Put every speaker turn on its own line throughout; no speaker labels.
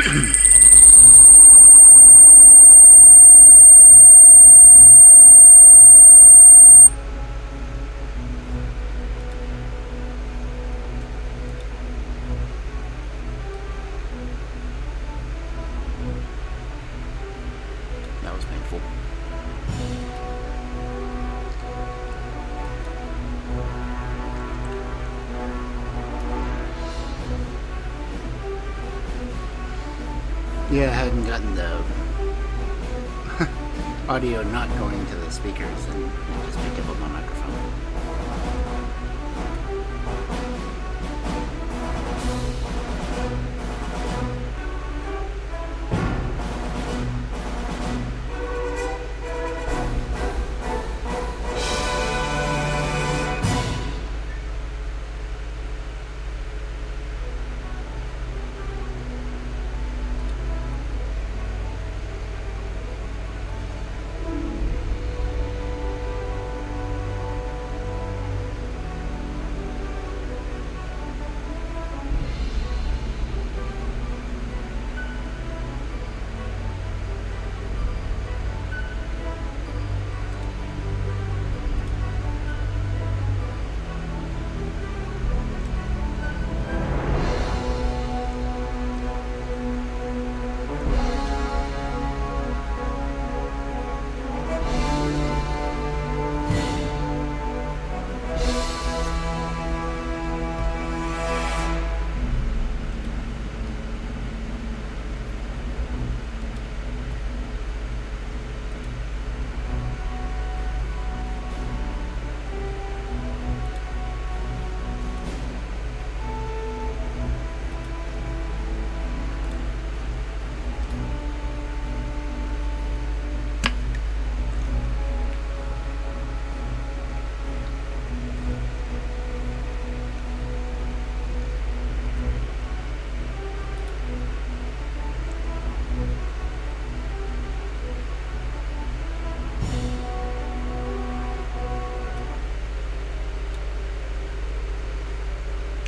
That was painful. Yeah, I hadn't gotten the audio not going to the speakers and just picked up on my microphone.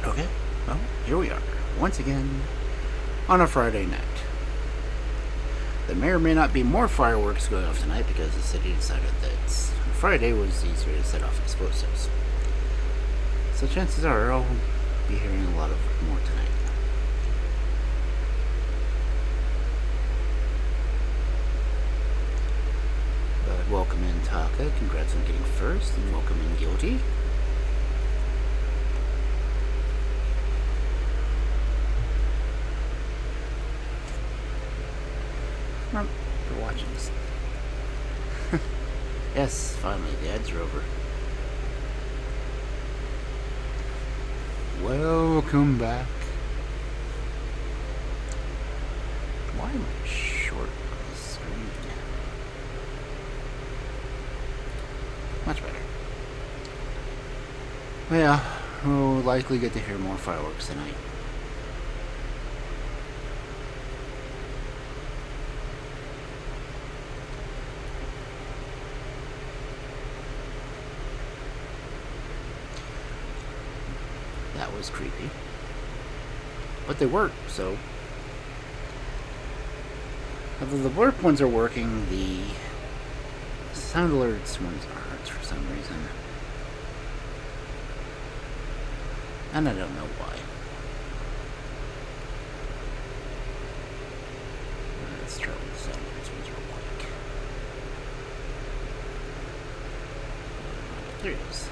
Okay, well, here we are, once again, on a Friday night. There may or may not be more fireworks going off tonight because the city decided that Friday was easier to set off explosives. So chances are I'll be hearing a lot of more tonight. But welcome in Taka, congrats on getting first, and welcome in Guilty. For watching this. Yes, finally, the ads are over. Welcome back. Why am I short on the screen? Much better. Well, we'll likely get to hear more fireworks tonight. That was creepy. But they work, so. Although the blurb ones are working, the sound alerts ones aren't for some reason. And I don't know why. Let's try with the sound alerts ones real quick. There it is.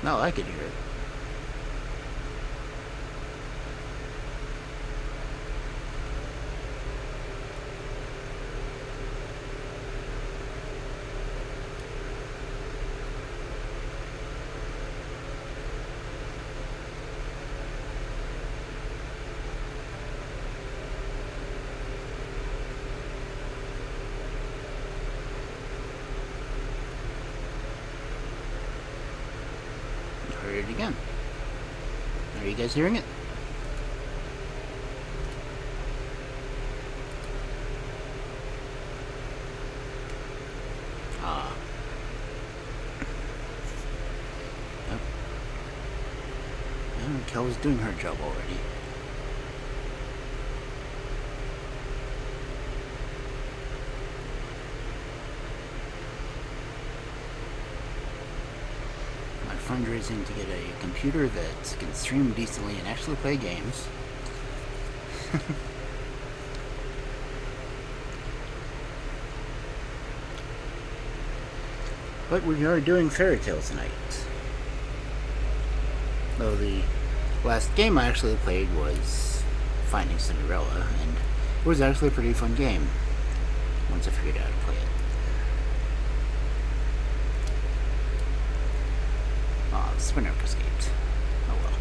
No, I could hear it. Heard it again. Are you guys hearing it? Kel's doing her job already. My fundraising to get a computer that can stream decently and actually play games. But we are doing fairy tales tonight. Though the last game I actually played was Finding Cinderella, and it was actually a pretty fun game once I figured out how to play it. Aw, the spinner escaped. Oh well.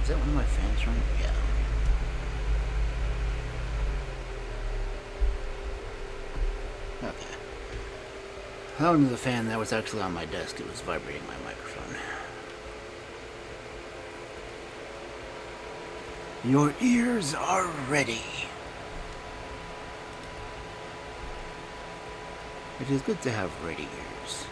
Is that one of my fans running? Yeah. Okay. That one was a fan that was actually on my desk. It was vibrating my microphone. Your ears are ready. It is good to have ready ears.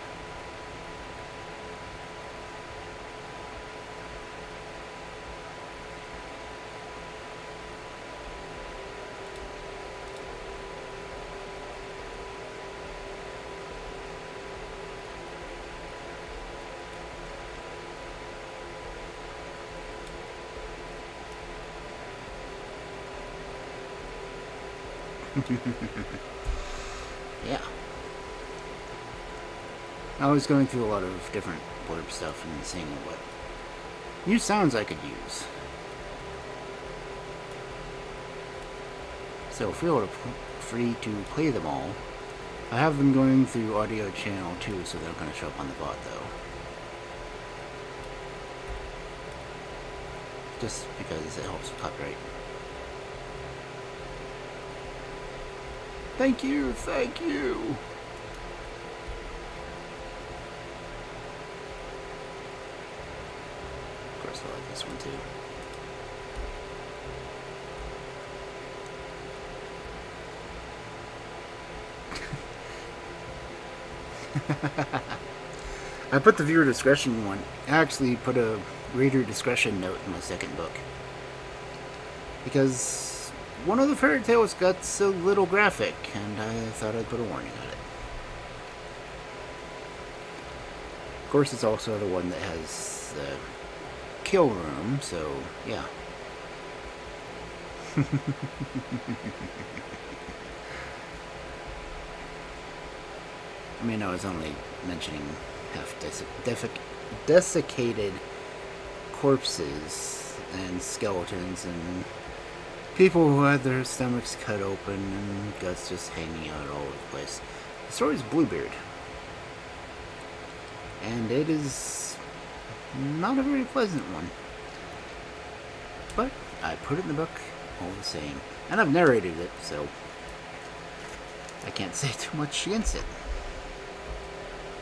Yeah. I was going through a lot of different blurb stuff and seeing what new sounds I could use. So free to play them all. I have them going through audio channel 2, so they're not going to show up on the VOD though. Just because it helps with copyright. Thank you, thank you. Of course, I like this one too. I put the viewer discretion one. I actually put a reader discretion note in my second book. Because one of the fairy tales got a little graphic, and I thought I'd put a warning on it. Of course, it's also the one that has the kill room, so yeah. I mean, I was only mentioning half desiccated corpses and skeletons and people who had their stomachs cut open and guts just hanging out all over the place. The story is Bluebeard. And it is not a very pleasant one. But I put it in the book all the same. And I've narrated it, so I can't say too much against it.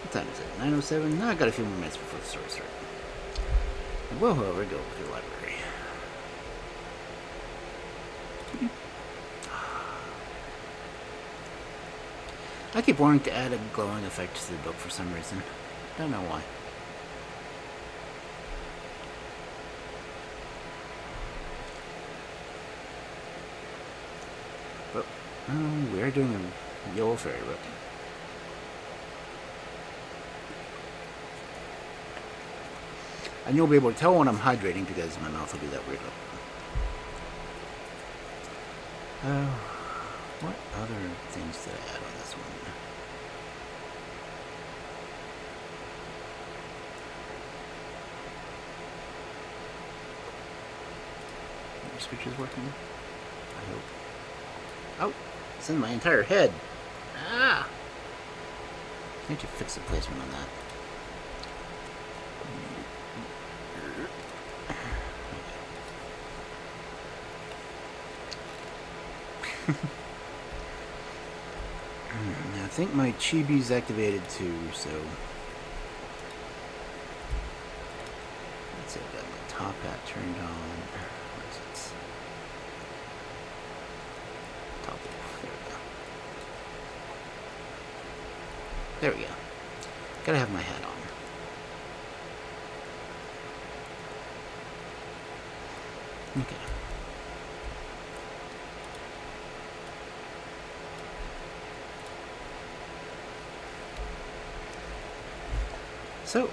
What time is it? 9:07? No, I got a few more minutes before the story starts. I will, however, go to the library. I keep wanting to add a glowing effect to the book for some reason. Don't know why. But we are doing a yellow fairy book. And you'll be able to tell when I'm hydrating because my mouth will do that weird look. What other things did I add on this one? Your switch is working? I hope. Oh, it's in my entire head. Ah! I need to fix the placement on that. I think my chibi's activated too, so let's see, I've got my top hat turned on. Where is it? Top off, there we There we go. Gotta have my hat on. Okay. So,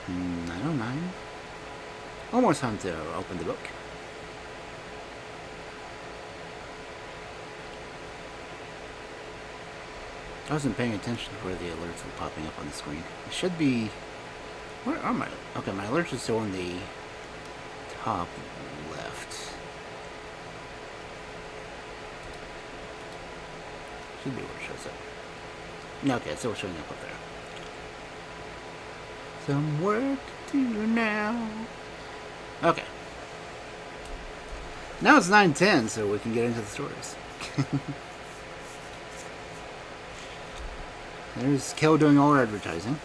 909. Almost time to open the book. I wasn't paying attention to where the alerts were popping up on the screen. It should be... Where are my... Okay, my alerts are still in the top left. Should be where it shows up. No, okay, it's still showing up there. Some work to do now. Okay. Now it's 9:10, so we can get into the stories. There's Kel doing all our advertising.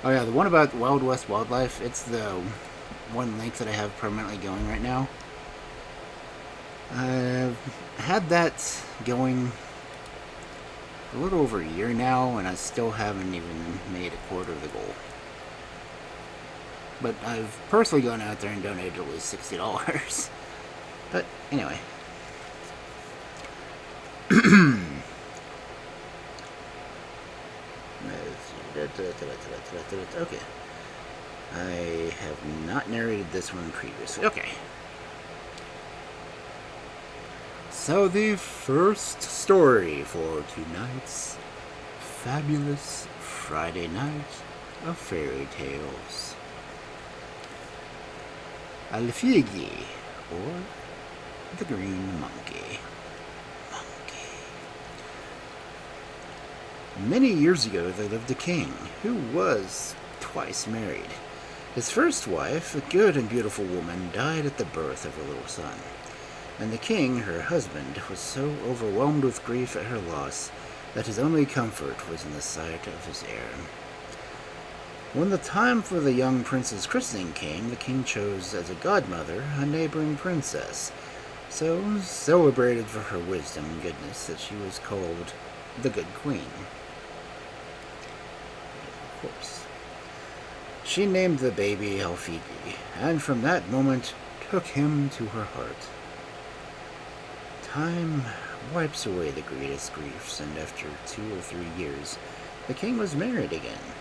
Oh yeah, the one about Wild West Wildlife, it's the one link that I have permanently going right now. I've had that going a little over a year now, and I still haven't even made a quarter of the goal. But I've personally gone out there and donated at least $60. But anyway. Okay. I have not narrated this one previously. Okay. So the first story for tonight's fabulous Friday night of fairy tales. Alphege, or the Green Monkey. Many years ago there lived a king who was twice married. His first wife, a good and beautiful woman, died at the birth of her little son. And the king, her husband, was so overwhelmed with grief at her loss that his only comfort was in the sight of his heir. When the time for the young prince's christening came, the king chose as a godmother a neighboring princess, so celebrated for her wisdom and goodness that she was called the Good Queen. Of course. She named the baby Alphege, and from that moment took him to her heart. Time wipes away the greatest griefs, and after 2 or 3 years, the king was married again.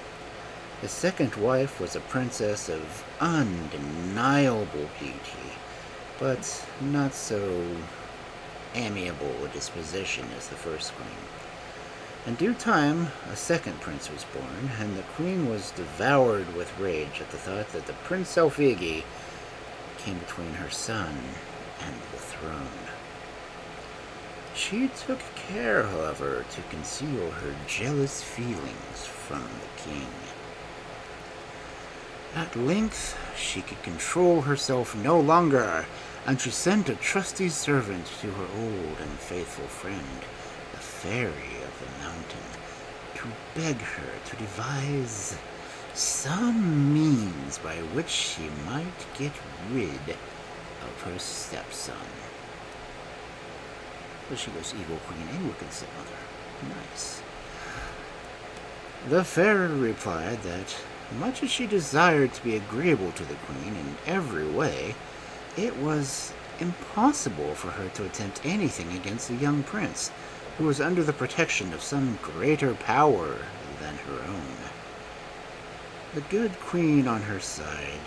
His second wife was a princess of undeniable beauty, but not so amiable a disposition as the first queen. In due time, a second prince was born, and the queen was devoured with rage at the thought that the Prince Alphege came between her son and the throne. She took care, however, to conceal her jealous feelings from the king. At length, she could control herself no longer, and she sent a trusty servant to her old and faithful friend, the Fairy of the Mountain, to beg her to devise some means by which she might get rid of her stepson. But she was evil queen and wicked stepmother. Nice. The fairy replied that, much as she desired to be agreeable to the queen in every way, it was impossible for her to attempt anything against the young prince, who was under the protection of some greater power than her own. The good queen, on her side,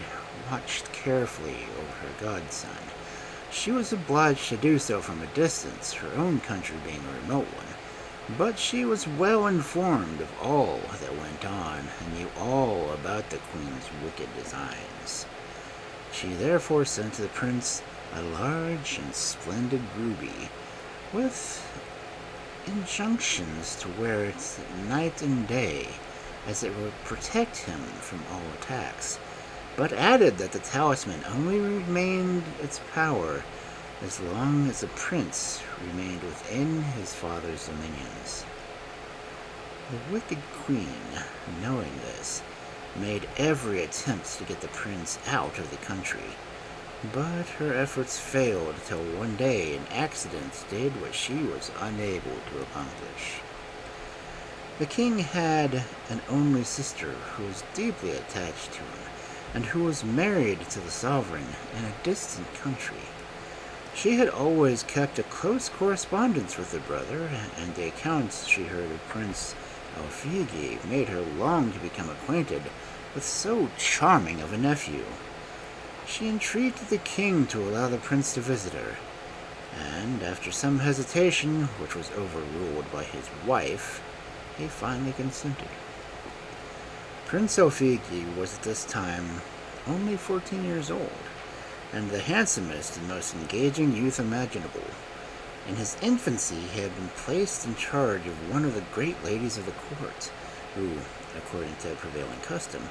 watched carefully over her godson. She was obliged to do so from a distance, her own country being a remote one, but she was well informed of all that went on and knew all about the queen's wicked designs. She therefore sent to the prince a large and splendid ruby, with injunctions to wear it night and day, as it would protect him from all attacks, but added that the talisman only remained its power as long as the prince remained within his father's dominions. The wicked queen, knowing this, made every attempt to get the prince out of the country, But her efforts failed till one day an accident did what she was unable to accomplish. The king had an only sister who was deeply attached to him, and who was married to the sovereign in a distant country. She had always kept a close correspondence with her brother, and the accounts she heard of Prince Alphege made her long to become acquainted with so charming of a nephew. She entreated the king to allow the prince to visit her, and after some hesitation, which was overruled by his wife, he finally consented. Prince Alphege was at this time only 14 years old, and the handsomest and most engaging youth imaginable. In his infancy, he had been placed in charge of one of the great ladies of the court, who, according to prevailing custom,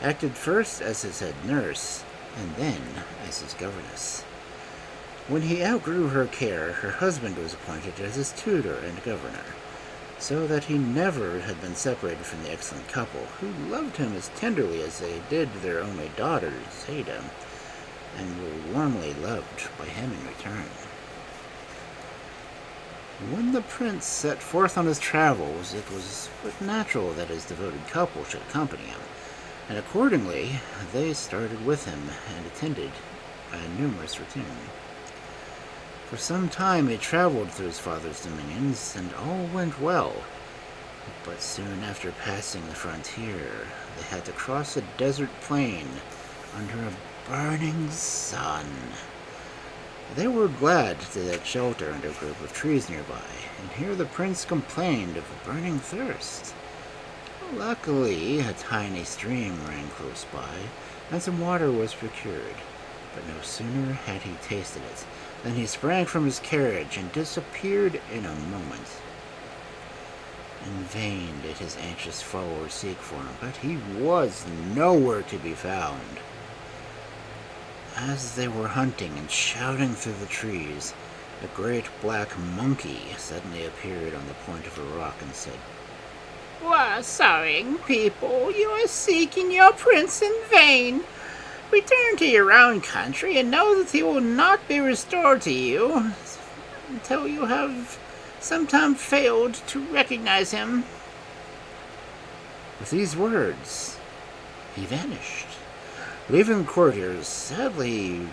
acted first as his head nurse, and then as his governess. When he outgrew her care, her husband was appointed as his tutor and governor, so that he never had been separated from the excellent couple, who loved him as tenderly as they did their only daughter, Zeta, and were warmly loved by him in return. When the prince set forth on his travels, it was but natural that his devoted couple should accompany him, and accordingly they started with him and attended a numerous retinue. For some time he traveled through his father's dominions, and all went well. But soon after passing the frontier, they had to cross a desert plain under a burning sun. They were glad to take shelter under a group of trees nearby, and here the prince complained of a burning thirst. Luckily, a tiny stream ran close by, and some water was procured. But no sooner had he tasted it than he sprang from his carriage and disappeared in a moment. In vain did his anxious followers seek for him, but he was nowhere to be found. As they were hunting and shouting through the trees, a great black monkey suddenly appeared on the point of a rock and said,
"Why, sorrowing people, you are seeking your prince in vain. Return to your own country and know that he will not be restored to you until you have sometime failed to recognize him."
With these words, he vanished, leaving the courtiers sadly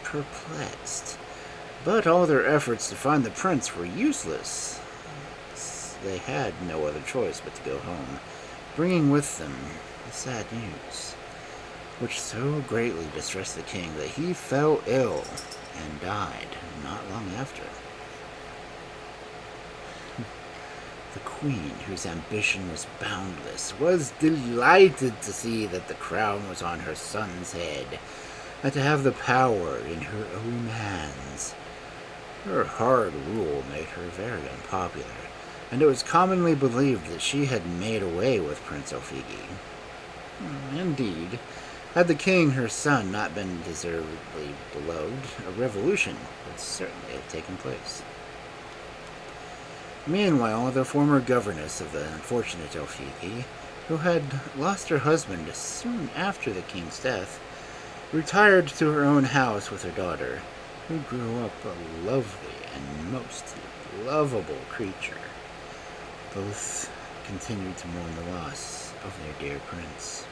perplexed. But all their efforts to find the prince were useless. They had no other choice but to go home, bringing with them the sad news, which so greatly distressed the king that he fell ill and died not long after. The queen, whose ambition was boundless, was delighted to see that the crown was on her son's head, and to have the power in her own hands. Her hard rule made her very unpopular, and it was commonly believed that she had made away with Prince Alphege. Indeed, had the king, her son, not been deservedly beloved, a revolution would certainly have taken place. Meanwhile, the former governess of the unfortunate Alphege, who had lost her husband soon after the king's death, retired to her own house with her daughter, who grew up a lovely and most lovable creature. Both continued to mourn the loss of their dear prince.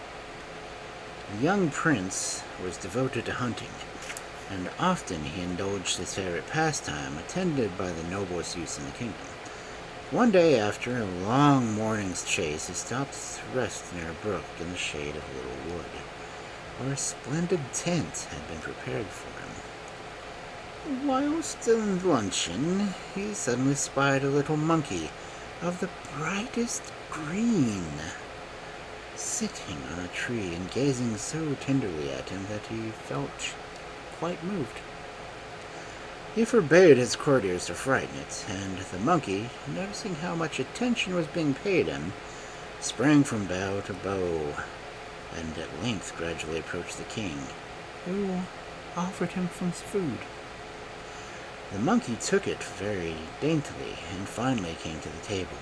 The young prince was devoted to hunting, and often he indulged his favorite pastime, attended by the noblest youths in the kingdom. One day, after a long morning's chase, he stopped to rest near a brook in the shade of a little wood, where a splendid tent had been prepared for him. Whilst in luncheon, he suddenly spied a little monkey of the brightest green, sitting on a tree and gazing so tenderly at him that he felt quite moved. He forbade his courtiers to frighten it, and the monkey, noticing how much attention was being paid him, sprang from bough to bough, and at length gradually approached the king, who offered him some food. The monkey took it very daintily, and finally came to the table.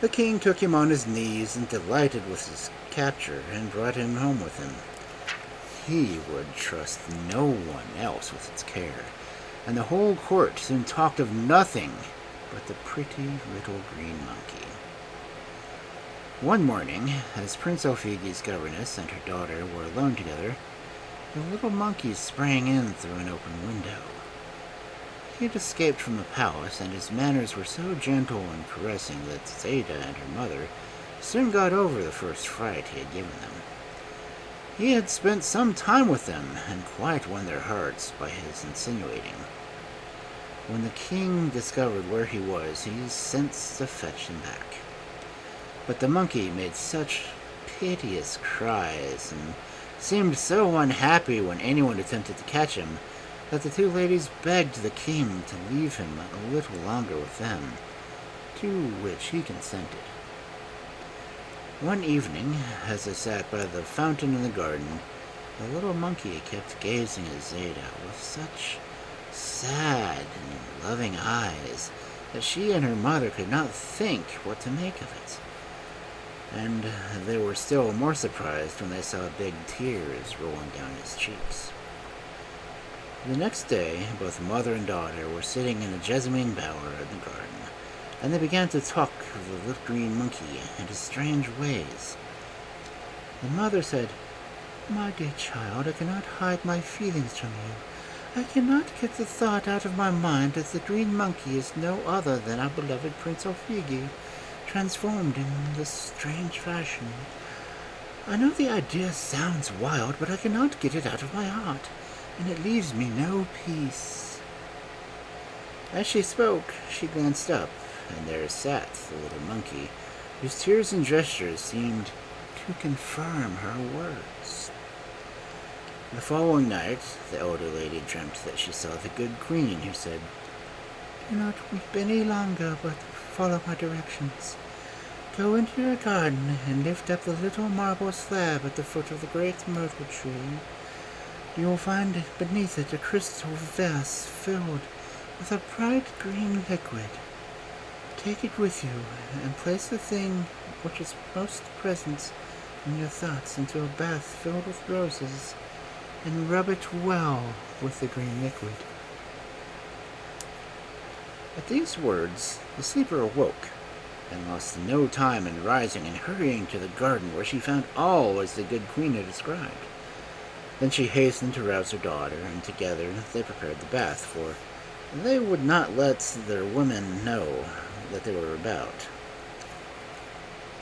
The king took him on his knees, and delighted with his capture, and brought him home with him. he would trust no one else with its care, and the whole court soon talked of nothing but the pretty little green monkey. One morning, as Prince Alphege's governess and her daughter were alone together, the little monkey sprang in through an open window. He had escaped from the palace, and his manners were so gentle and caressing that Zeta and her mother soon got over the first fright he had given them. He had spent some time with them, and quite won their hearts by his insinuating. When the king discovered where he was, he sent to fetch him back. But the monkey made such piteous cries and seemed so unhappy when anyone attempted to catch him that the two ladies begged the king to leave him a little longer with them, to which he consented. One evening, as they sat by the fountain in the garden, the little monkey kept gazing at Zeta with such sad and loving eyes that she and her mother could not think what to make of it. And they were still more surprised when they saw big tears rolling down his cheeks. The next day, both mother and daughter were sitting in a jessamine bower in the garden, and they began to talk of the little green monkey and his strange ways. The mother said, "My dear child, I cannot hide my feelings from you. I cannot get the thought out of my mind that the green monkey is no other than our beloved Prince Alphege, transformed in this strange fashion. I know the idea sounds wild, but I cannot get it out of my heart, and it leaves me no peace." As she spoke, she glanced up, and there sat the little monkey, whose tears and gestures seemed to confirm her words. The following night, the elder lady dreamt that she saw the good queen, who said, "Do not weep any longer, but follow my directions. Go into your garden and lift up the little marble slab at the foot of the great myrtle tree. You will find beneath it a crystal vase filled with a bright green liquid. Take it with you and place the thing which is most present in your thoughts into a bath filled with roses and rub it well with the green liquid." At these words, the sleeper awoke, and lost no time in rising and hurrying to the garden, where she found all as the good queen had described. Then she hastened to rouse her daughter, and together they prepared the bath, for they would not let their women know that they were about.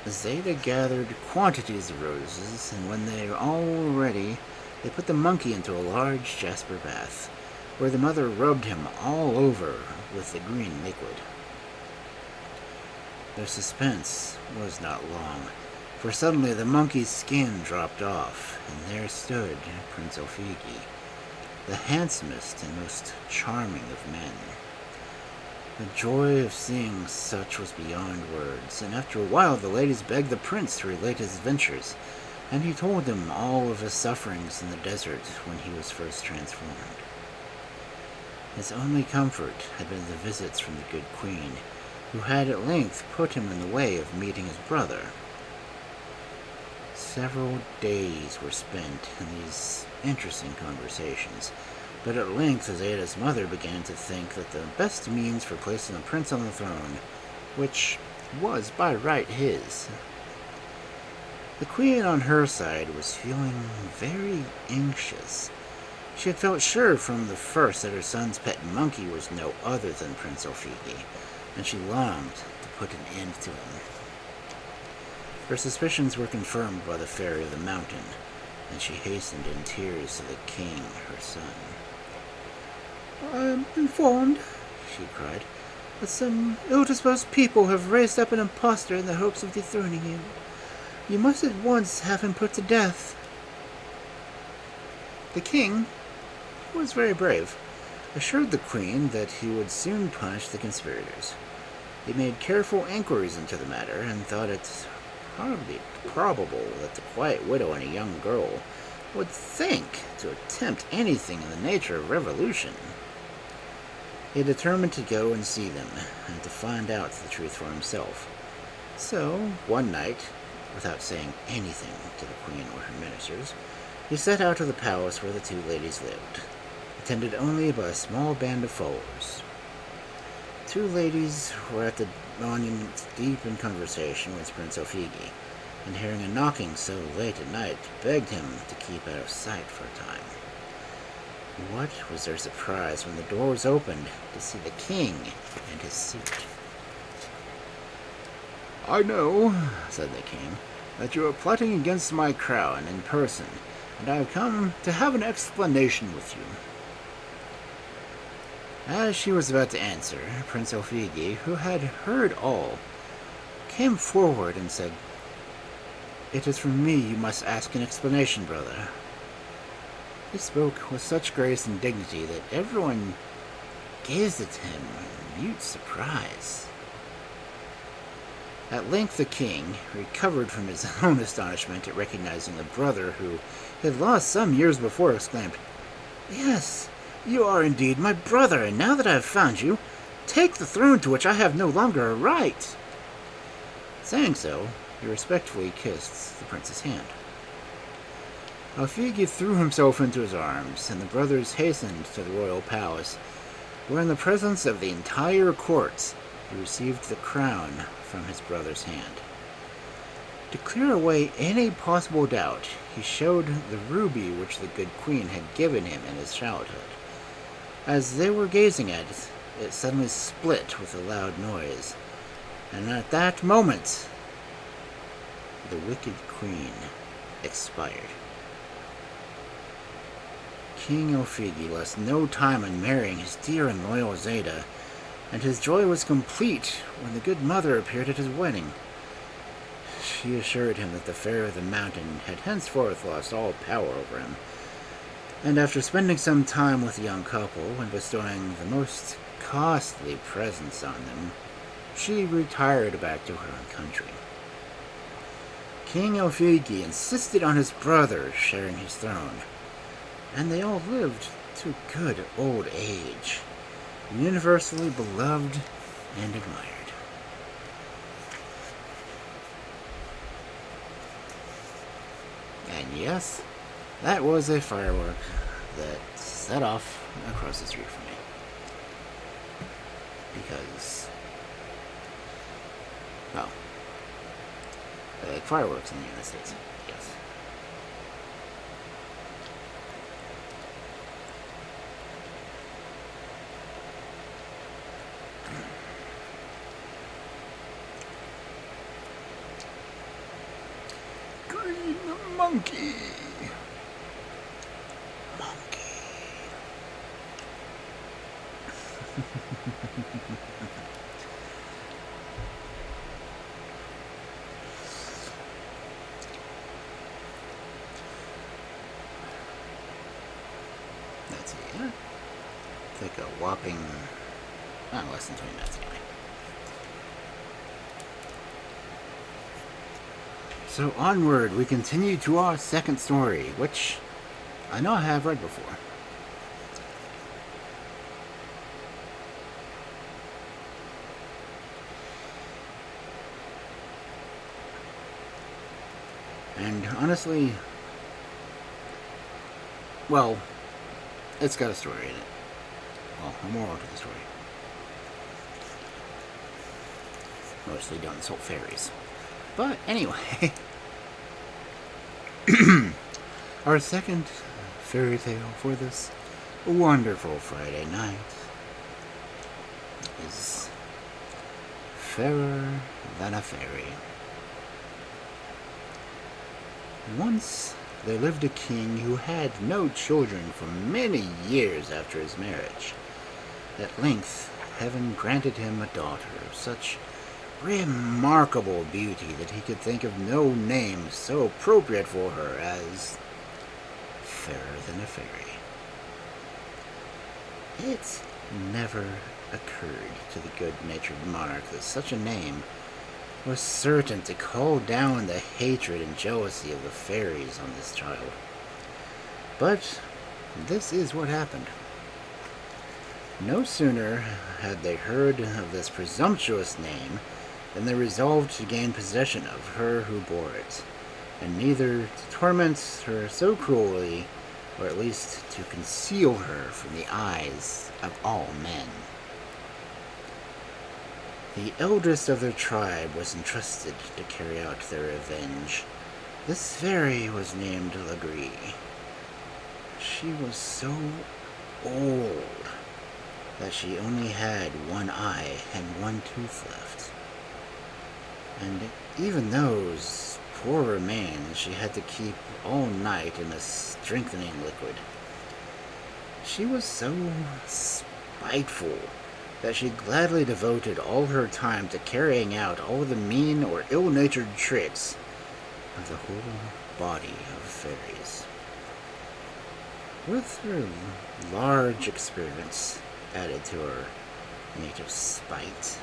Zeta gathered quantities of roses, and when they were all ready, they put the monkey into a large jasper bath, where the mother rubbed him all over with the green liquid. Their suspense was not long, for suddenly the monkey's skin dropped off, and there stood Prince Alphege, the handsomest and most charming of men. The joy of seeing such was beyond words, and after a while the ladies begged the prince to relate his adventures, and he told them all of his sufferings in the desert when he was first transformed. His only comfort had been the visits from the good queen, who had at length put him in the way of meeting his brother. Several days were spent in these interesting conversations, but at length Zeta's mother began to think that the best means for placing the prince on the throne, which was by right his. The queen on her side was feeling very anxious. She had felt sure from the first that her son's pet monkey was no other than Prince Alphege, and she longed to put an end to him. Her suspicions were confirmed by the fairy of the mountain, and she hastened in tears to the king, her son. "I am informed," she cried, "that some ill-disposed people have raised up an impostor in the hopes of dethroning you. You must at once have him put to death." The king, who was very brave, assured the queen that he would soon punish the conspirators. He made careful inquiries into the matter, and thought it hardly probable that the quiet widow and a young girl would think to attempt anything in the nature of revolution. He determined to go and see them, and to find out the truth for himself. So, one night, without saying anything to the queen or her ministers, He set out of the palace where the two ladies lived, attended only by a small band of followers. Two ladies were at the monument deep in conversation with Prince Alphege, and hearing a knocking so late at night, begged him to keep out of sight for a time. What was their surprise when the door was opened to see the king in his suit. "I know," said the king, "that you are plotting against my crown in person, and I have come to have an explanation with you." As she was about to answer, Prince Alphege, who had heard all, came forward and said, "It is from me you must ask an explanation, brother." He spoke with such grace and dignity that everyone gazed at him in mute surprise. At length the king, recovered from his own astonishment at recognizing the brother who had lost some years before, exclaimed, "Yes, you are indeed my brother, and now that I have found you, take the throne to which I have no longer a right." Saying so, he respectfully kissed the prince's hand. Alphege threw himself into his arms, and the brothers hastened to the royal palace, where in the presence of the entire court, he received the crown from his brother's hand. To clear away any possible doubt, he showed the ruby which the good queen had given him in his childhood. As they were gazing at it, it suddenly split with a loud noise, and at that moment, the wicked queen expired. King Alphege lost no time in marrying his dear and loyal Zeta, and his joy was complete when the good mother appeared at his wedding. She assured him that the Fair of the Mountain had henceforth lost all power over him, and after spending some time with the young couple and bestowing the most costly presents on them, she retired back to her own country. King Alphege insisted on his brother sharing his throne, and they all lived to good old age, universally beloved and admired. And yes, that was a firework that set off across the street from me. Because, well, they like fireworks in the United States, yes. Green monkey. That's it, yeah. Take a whopping, less than 20 minutes anyway. So onward, we continue to our second story, which I know I have read before. And honestly, well, it's got a story in it. Well, a moral to the story. Mostly don't insult fairies. But anyway, our second fairy tale for this wonderful Friday night is Fairer Than a Fairy. Once there lived a king who had no children for many years after his marriage. At length, heaven granted him a daughter of such remarkable beauty that he could think of no name so appropriate for her as Fairer Than a Fairy. It never occurred to the good-natured monarch that such a name was certain to call down the hatred and jealousy of the fairies on this child. But this is what happened. No sooner had they heard of this presumptuous name than they resolved to gain possession of her who bore it, and neither to torment her so cruelly, or at least to conceal her from the eyes of all men. The eldest of their tribe was entrusted to carry out their revenge. This fairy was named Legree. She was so old that she only had one eye and one tooth left. And even those poor remains she had to keep all night in a strengthening liquid. She was so spiteful that she gladly devoted all her time to carrying out all the mean or ill-natured tricks of the whole body of fairies. With her large experience added to her native spite,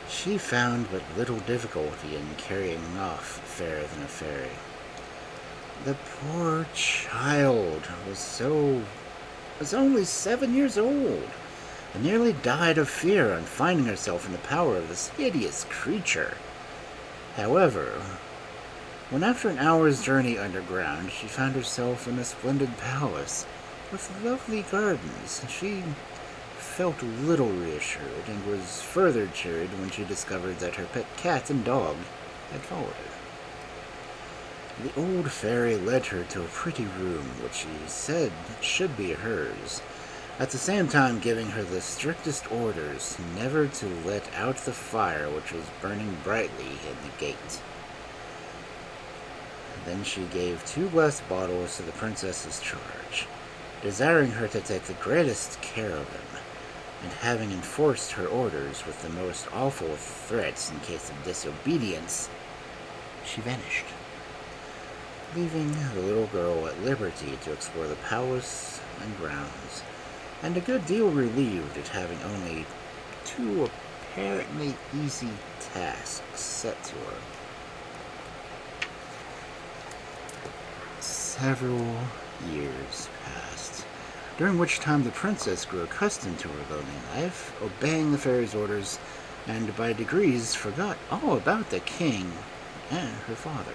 she found but little difficulty in carrying off Fairer Than a Fairy. The poor child was only 7 years old, and nearly died of fear on finding herself in the power of this hideous creature. However, when after an hour's journey underground, she found herself in a splendid palace with lovely gardens, she felt a little reassured and was further cheered when she discovered that her pet cat and dog had followed her. The old fairy led her to a pretty room which she said should be hers, at the same time giving her the strictest orders never to let out the fire which was burning brightly in the gate. Then she gave 2 glass bottles to the princess's charge, desiring her to take the greatest care of them, and having enforced her orders with the most awful threats in case of disobedience, she vanished, leaving the little girl at liberty to explore the palace and grounds, and a good deal relieved at having only 2 apparently easy tasks set to her. Several years passed, during which time the princess grew accustomed to her lonely life, obeying the fairy's orders, and by degrees forgot all about the king and her father.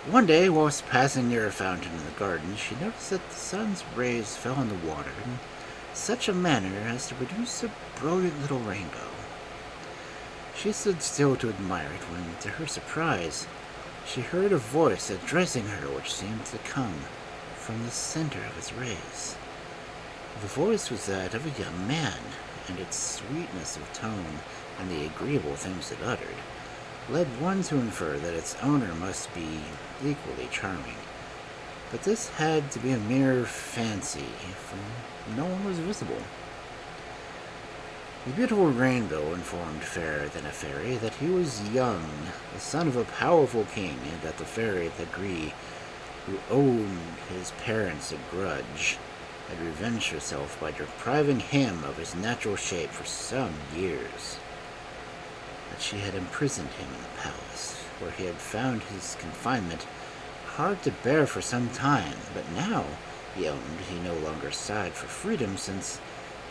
One day, whilst passing near a fountain in the garden, she noticed that the sun's rays fell on the water in such a manner as to produce a brilliant little rainbow. She stood still to admire it when, to her surprise, she heard a voice addressing her which seemed to come from the center of its rays. The voice was that of a young man, and its sweetness of tone and the agreeable things it uttered led one to infer that its owner must be equally charming. But this had to be a mere fancy, for no one was visible. The beautiful rainbow informed Fairer Than a Fairy that he was young, the son of a powerful king, and that the fairy Legree, who owed his parents a grudge, had revenged herself by depriving him of his natural shape for some years. That she had imprisoned him in the palace, where he had found his confinement hard to bear for some time, but now, he owned, he no longer sighed for freedom, since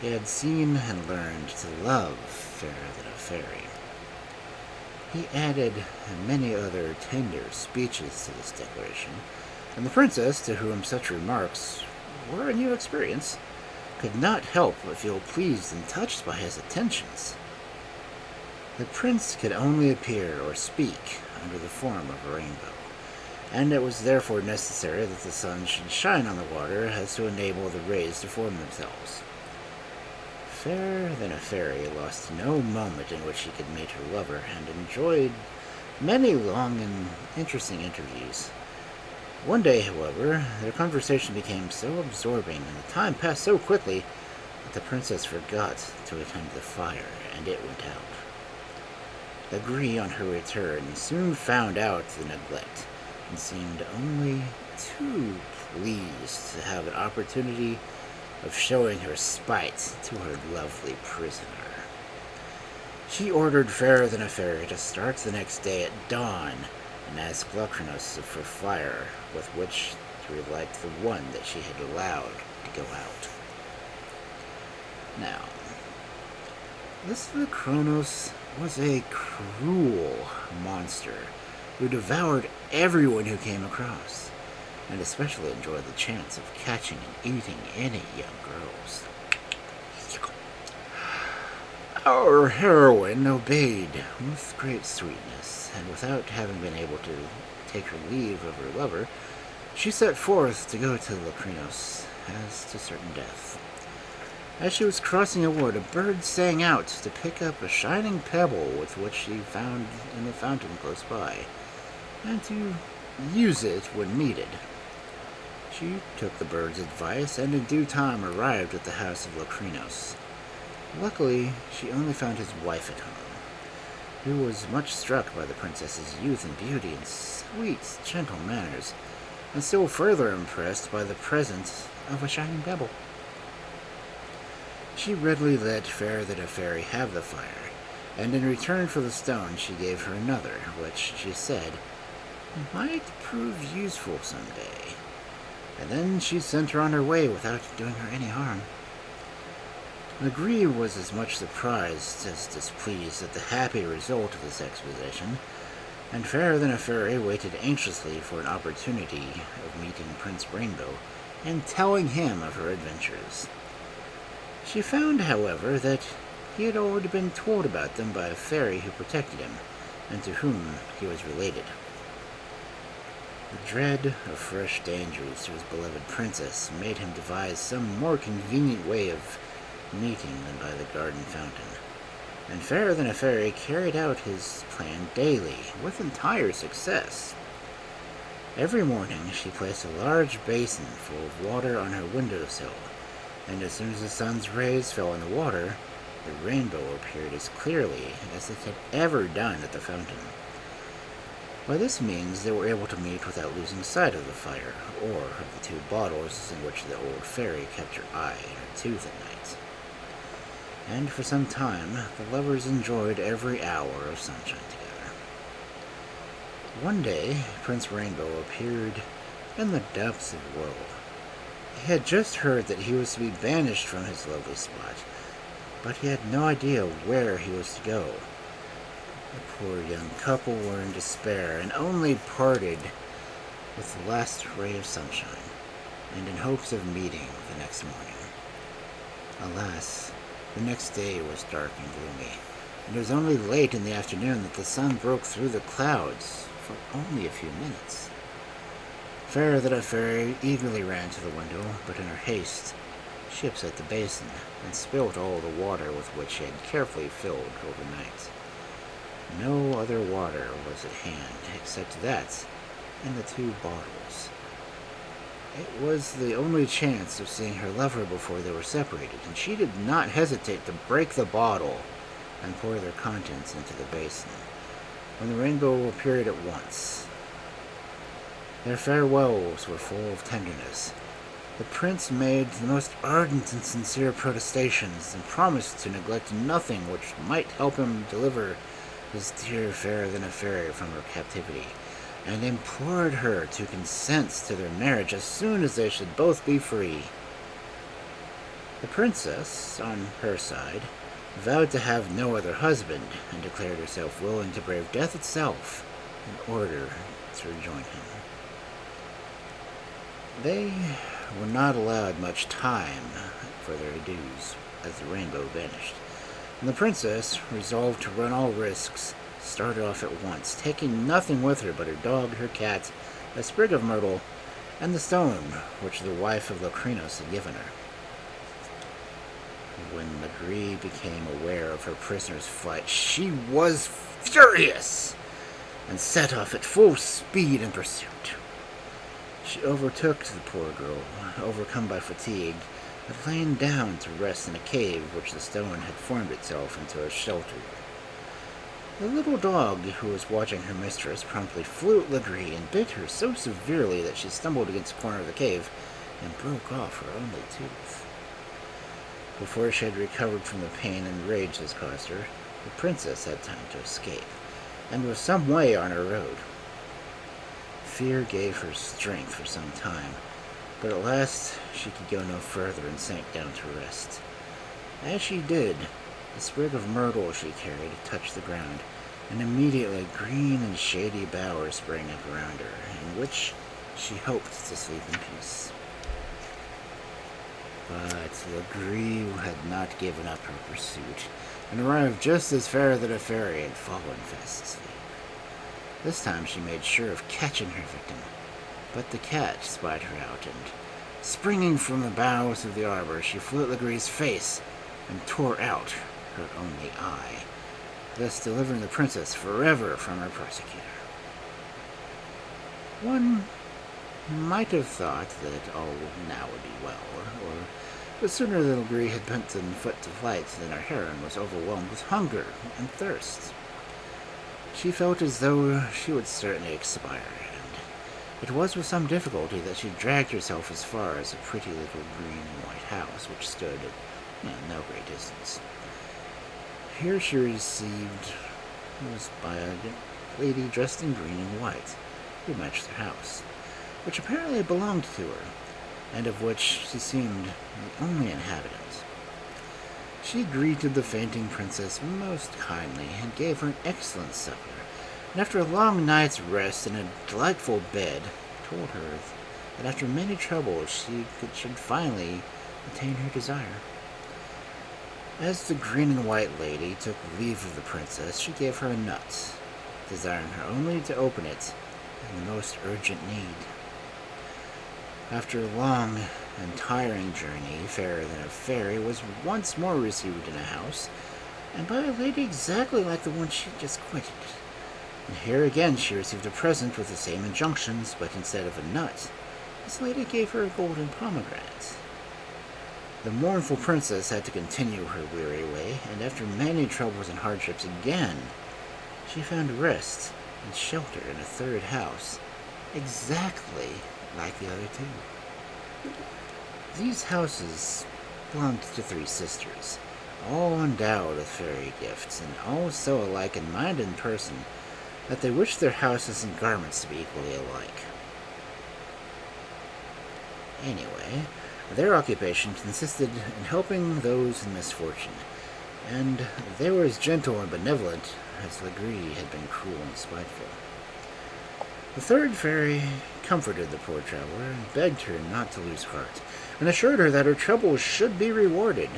he had seen and learned to love Fairer Than a Fairy. He added many other tender speeches to this declaration, and the princess, to whom such remarks were a new experience, could not help but feel pleased and touched by his attentions. The prince could only appear or speak under the form of a rainbow, and it was therefore necessary that the sun should shine on the water as to enable the rays to form themselves. Fairer Than a Fairy lost no moment in which she could meet her lover, and enjoyed many long and interesting interviews. One day, however, their conversation became so absorbing, and the time passed so quickly, that the princess forgot to attend the fire, and it went out. Legree, on her return, soon found out the neglect, and seemed only too pleased to have an opportunity of showing her spite to her lovely prisoner. She ordered Fairer Than a Fairy to start the next day at dawn and ask Locrinus for fire with which to relight the one that she had allowed to go out. Now, this Locrinus was a cruel monster who devoured everyone who came across, and especially enjoyed the chance of catching and eating any young girls. Our heroine obeyed with great sweetness, and without having been able to take her leave of her lover, she set forth to go to Locrinos, as to certain death. As she was crossing a wood, a bird sang out to pick up a shining pebble with which she found in the fountain close by, and to use it when needed. She took the bird's advice and in due time arrived at the house of Locrinos. Luckily, she only found his wife at home, who was much struck by the princess's youth and beauty and sweet, gentle manners, and still further impressed by the presence of a shining pebble. She readily let Fairy have the fire, and in return for the stone she gave her another, which, she said, might prove useful some day. And then she sent her on her way without doing her any harm. Legree was as much surprised as displeased at the happy result of this expedition, and Fairy waited anxiously for an opportunity of meeting Prince Rainbow and telling him of her adventures. She found, however, that he had already been told about them by a fairy who protected him, and to whom he was related. The dread of fresh dangers to his beloved princess made him devise some more convenient way of meeting than by the garden fountain, and Fairy carried out his plan daily, with entire success. Every morning she placed a large basin full of water on her windowsill, and as soon as the sun's rays fell on the water, the rainbow appeared as clearly as it had ever done at the fountain. By this means they were able to meet without losing sight of the fire, or of the two bottles in which the old fairy kept her eye and her tooth at night. And for some time the lovers enjoyed every hour of sunshine together. One day Prince Rainbow appeared in the depths of woe. He had just heard that he was to be banished from his lovely spot, but he had no idea where he was to go. The poor young couple were in despair and only parted with the last ray of sunshine, and in hopes of meeting the next morning. Alas, the next day was dark and gloomy, and it was only late in the afternoon that the sun broke through the clouds for only a few minutes. Fairy eagerly ran to the window, but in her haste, she upset the basin and spilt all the water with which she had carefully filled overnight. No other water was at hand except that and the two bottles. It was the only chance of seeing her lover before they were separated, and she did not hesitate to break the bottle and pour their contents into the basin, when the rainbow appeared at once. Their farewells were full of tenderness. The prince made the most ardent and sincere protestations, and promised to neglect nothing which might help him deliver his dear Fairy from her captivity, and implored her to consent to their marriage as soon as they should both be free. The princess, on her side, vowed to have no other husband, and declared herself willing to brave death itself in order to rejoin him. They were not allowed much time for their adieus, as the rainbow vanished, and the princess, resolved to run all risks, started off at once, taking nothing with her but her dog, her cat, a sprig of myrtle, and the stone which the wife of Locrinos had given her. When Legree became aware of her prisoner's flight, she was furious, and set off at full speed in pursuit. She overtook the poor girl, overcome by fatigue, had lain down to rest in a cave which the stone had formed itself into a shelter. The little dog, who was watching her mistress, promptly flew at Legree and bit her so severely that she stumbled against a corner of the cave and broke off her only tooth. Before she had recovered from the pain and rage this caused her, the princess had time to escape, and was some way on her road. Fear gave her strength for some time, but at last she could go no further and sank down to rest. As she did, the sprig of myrtle she carried touched the ground, and immediately green and shady bowers sprang up around her, in which she hoped to sleep in peace. But Legree had not given up her pursuit, and arrived just as Fair than a Fairy had fallen fast asleep. This time she made sure of catching her victim, but the cat spied her out, and springing from the boughs of the arbor, she flew at Legree's face and tore out her only eye, thus delivering the princess forever from her persecutor. One might have thought that all now would be well, but sooner than Legree had bent on foot to flight than her heron was overwhelmed with hunger and thirst. She felt as though she would certainly expire, and it was with some difficulty that she dragged herself as far as a pretty little green and white house which stood at no great distance. Here she was by a lady dressed in green and white, who matched her house, which apparently belonged to her, and of which she seemed the only inhabitant. She greeted the fainting princess most kindly and gave her an excellent supper, and after a long night's rest in a delightful bed, told her that after many troubles she should finally attain her desire. As the green and white lady took leave of the princess, she gave her a nut, desiring her only to open it in the most urgent need. After a long and tiring journey, Fairer than a Fairy was once more received in a house, and by a lady exactly like the one she had just quitted. And here again she received a present with the same injunctions, but instead of a nut, this lady gave her a golden pomegranate. The mournful princess had to continue her weary way, and after many troubles and hardships again, she found rest and shelter in a third house, exactly like the other two. These houses belonged to three sisters, all endowed with fairy gifts, and all so alike in mind and person that they wished their houses and garments to be equally alike. Anyway, their occupation consisted in helping those in misfortune, and they were as gentle and benevolent as Legree had been cruel and spiteful. The third fairy comforted the poor traveler and begged her not to lose heart, and assured her that her troubles should be rewarded.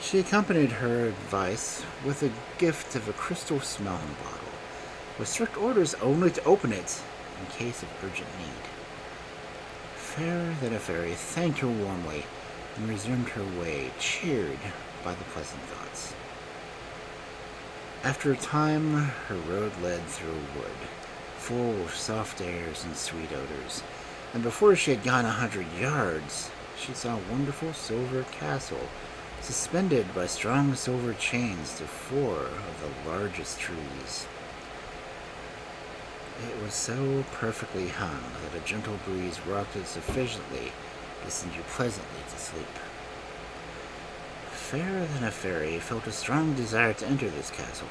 She accompanied her advice with a gift of a crystal smelling bottle, with strict orders only to open it in case of urgent need. Fairer than a Fairy thanked her warmly and resumed her way, cheered by the pleasant thoughts. After a time, her road led through a wood, full of soft airs and sweet odors, and before she had gone 100 yards, she saw a wonderful silver castle, suspended by strong silver chains to 4 of the largest trees. It was so perfectly hung that a gentle breeze rocked it sufficiently to send you pleasantly to sleep. Fairer than a Fairy felt a strong desire to enter this castle,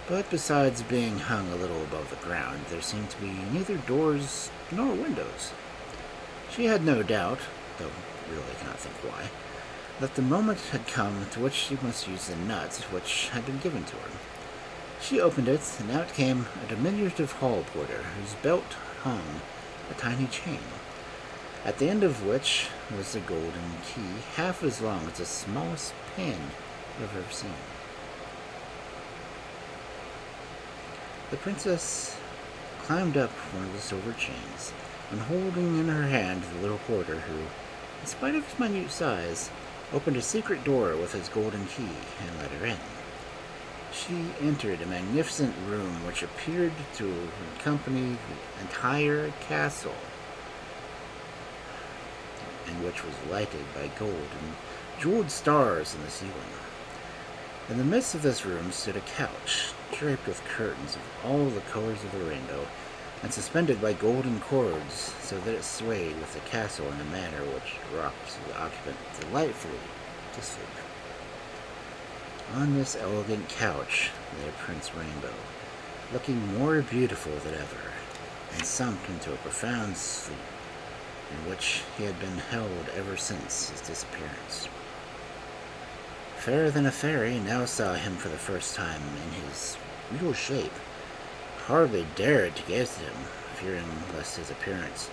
but besides being hung a little above the ground, there seemed to be neither doors nor windows. She had no doubt, though really cannot think why, that the moment had come to which she must use the nut which had been given to her. She opened it, and out came a diminutive hall porter, whose belt hung a tiny chain, at the end of which was a golden key, half as long as the smallest pin you have ever seen. The princess climbed up one of the silver chains, and holding in her hand the little porter who, in spite of his minute size, opened a secret door with his golden key and let her in. She entered a magnificent room which appeared to accompany the entire castle, and which was lighted by gold and jeweled stars in the ceiling. In the midst of this room stood a couch, draped with curtains of all the colors of the rainbow, and suspended by golden cords so that it swayed with the castle in a manner which rocked the occupant delightfully to sleep. On this elegant couch lay Prince Rainbow, looking more beautiful than ever, and sunk into a profound sleep, in which he had been held ever since his disappearance. Fairer than a Fairy now saw him for the first time in his beetle shape. Hardly dared to gaze at him, fearing lest his appearance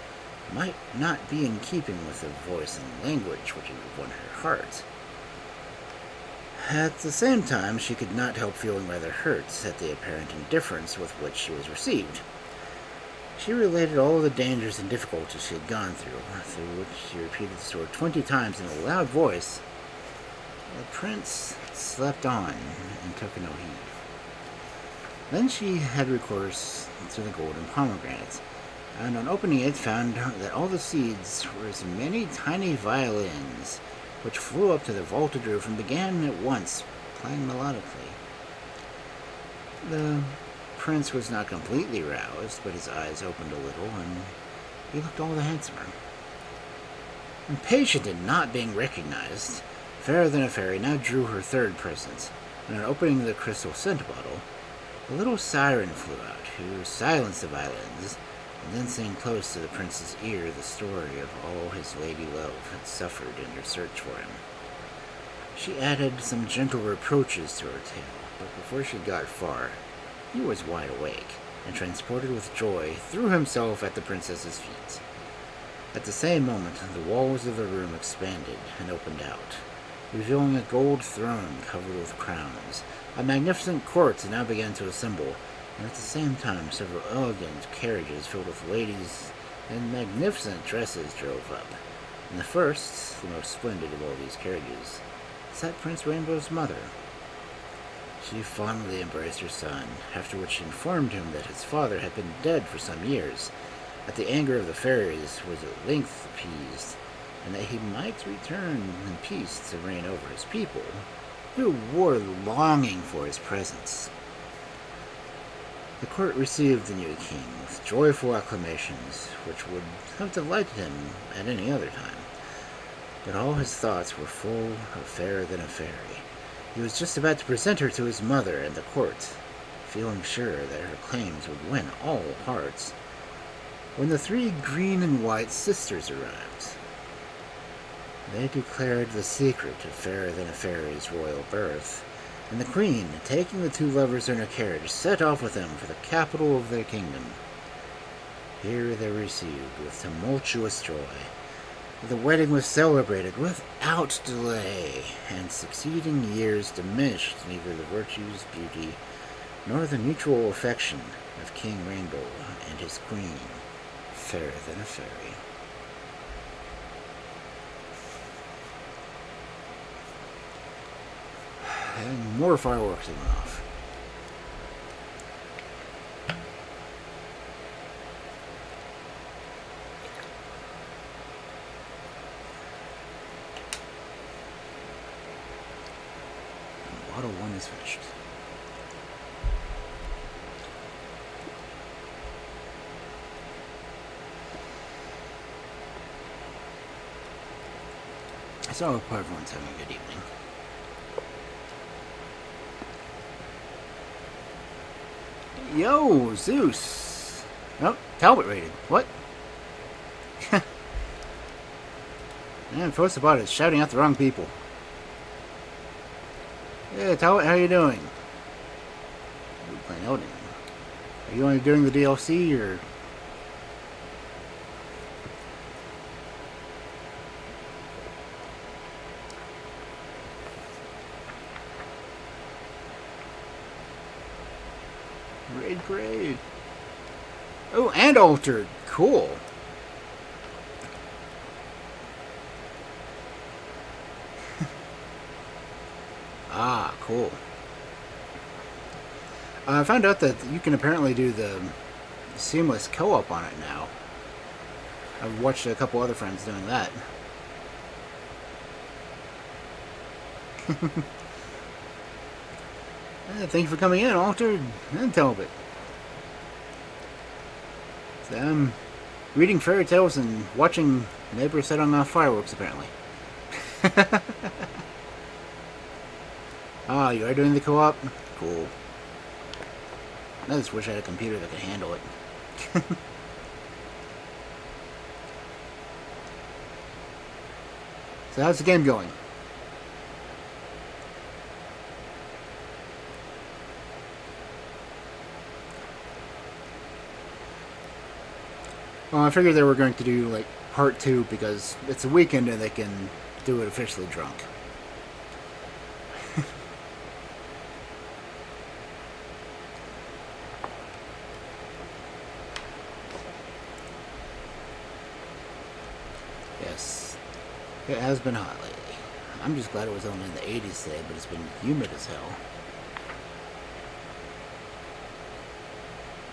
might not be in keeping with the voice and language which had won her heart. At the same time, she could not help feeling rather hurt at the apparent indifference with which she was received. She related all the dangers and difficulties she had gone through which she repeated the story 20 times in a loud voice. The prince slept on and took no heed. Then she had recourse to the golden pomegranate, and on opening it found that all the seeds were as many tiny violins, which flew up to the vaulted roof and began at once playing melodically. The prince was not completely roused, but his eyes opened a little, and he looked all the handsomer. Impatient at not being recognized, Fairer Than a Fairy now drew her third present, and on opening the crystal scent bottle, a little siren flew out, who silenced the violins, and then sang close to the prince's ear the story of all his lady love had suffered in her search for him. She added some gentle reproaches to her tale, but before she got far, he was wide awake, and transported with joy, threw himself at the princess's feet. At the same moment, the walls of the room expanded and opened out, revealing a gold throne covered with crowns. A magnificent court now began to assemble, and at the same time several elegant carriages filled with ladies in magnificent dresses drove up. In the first, the most splendid of all these carriages, sat Prince Rainbow's mother. She fondly embraced her son, after which she informed him that his father had been dead for some years, that the anger of the fairies was at length appeased, and that he might return in peace to reign over his people, who were longing for his presence. The court received the new king with joyful acclamations, which would have delighted him at any other time. But all his thoughts were full of Fairer Than a Fairy. He was just about to present her to his mother and the court, feeling sure that her claims would win all hearts, when the 3 green and white sisters arrived. They declared the secret of Fairer Than a Fairy's royal birth, and the queen, taking the 2 lovers in her carriage, set off with them for the capital of their kingdom. Here they were received with tumultuous joy. The wedding was celebrated without delay, and succeeding years diminished neither the virtues, beauty, nor the mutual affection of King Rainbow and his queen, Fairer Than a Fairy. And more fireworks went off. And Bottle 1 is finished. So I hope everyone's having a good evening. Yo, Zeus! Nope, Talbot rated. What? Man, post about it, shouting at the wrong people. Yeah, Talbot, how you doing? Are you playing Elden Ring? Are you only doing the DLC, or...? Raid Parade. Oh, and Altered. Cool. Ah, cool. I found out that you can apparently do the seamless co-op on it now. I've watched a couple other friends doing that. Thank you for coming in, Altered and Talbot. So I'm reading fairy tales and watching neighbors setting off fireworks, apparently. Ah, you are doing the co-op? Cool. I just wish I had a computer that could handle it. So how's the game going? Well, I figured they were going to do like part 2 because it's a weekend and they can do it officially drunk. Yes, it has been hot lately. I'm just glad it was only in the 80s today, but it's been humid as hell.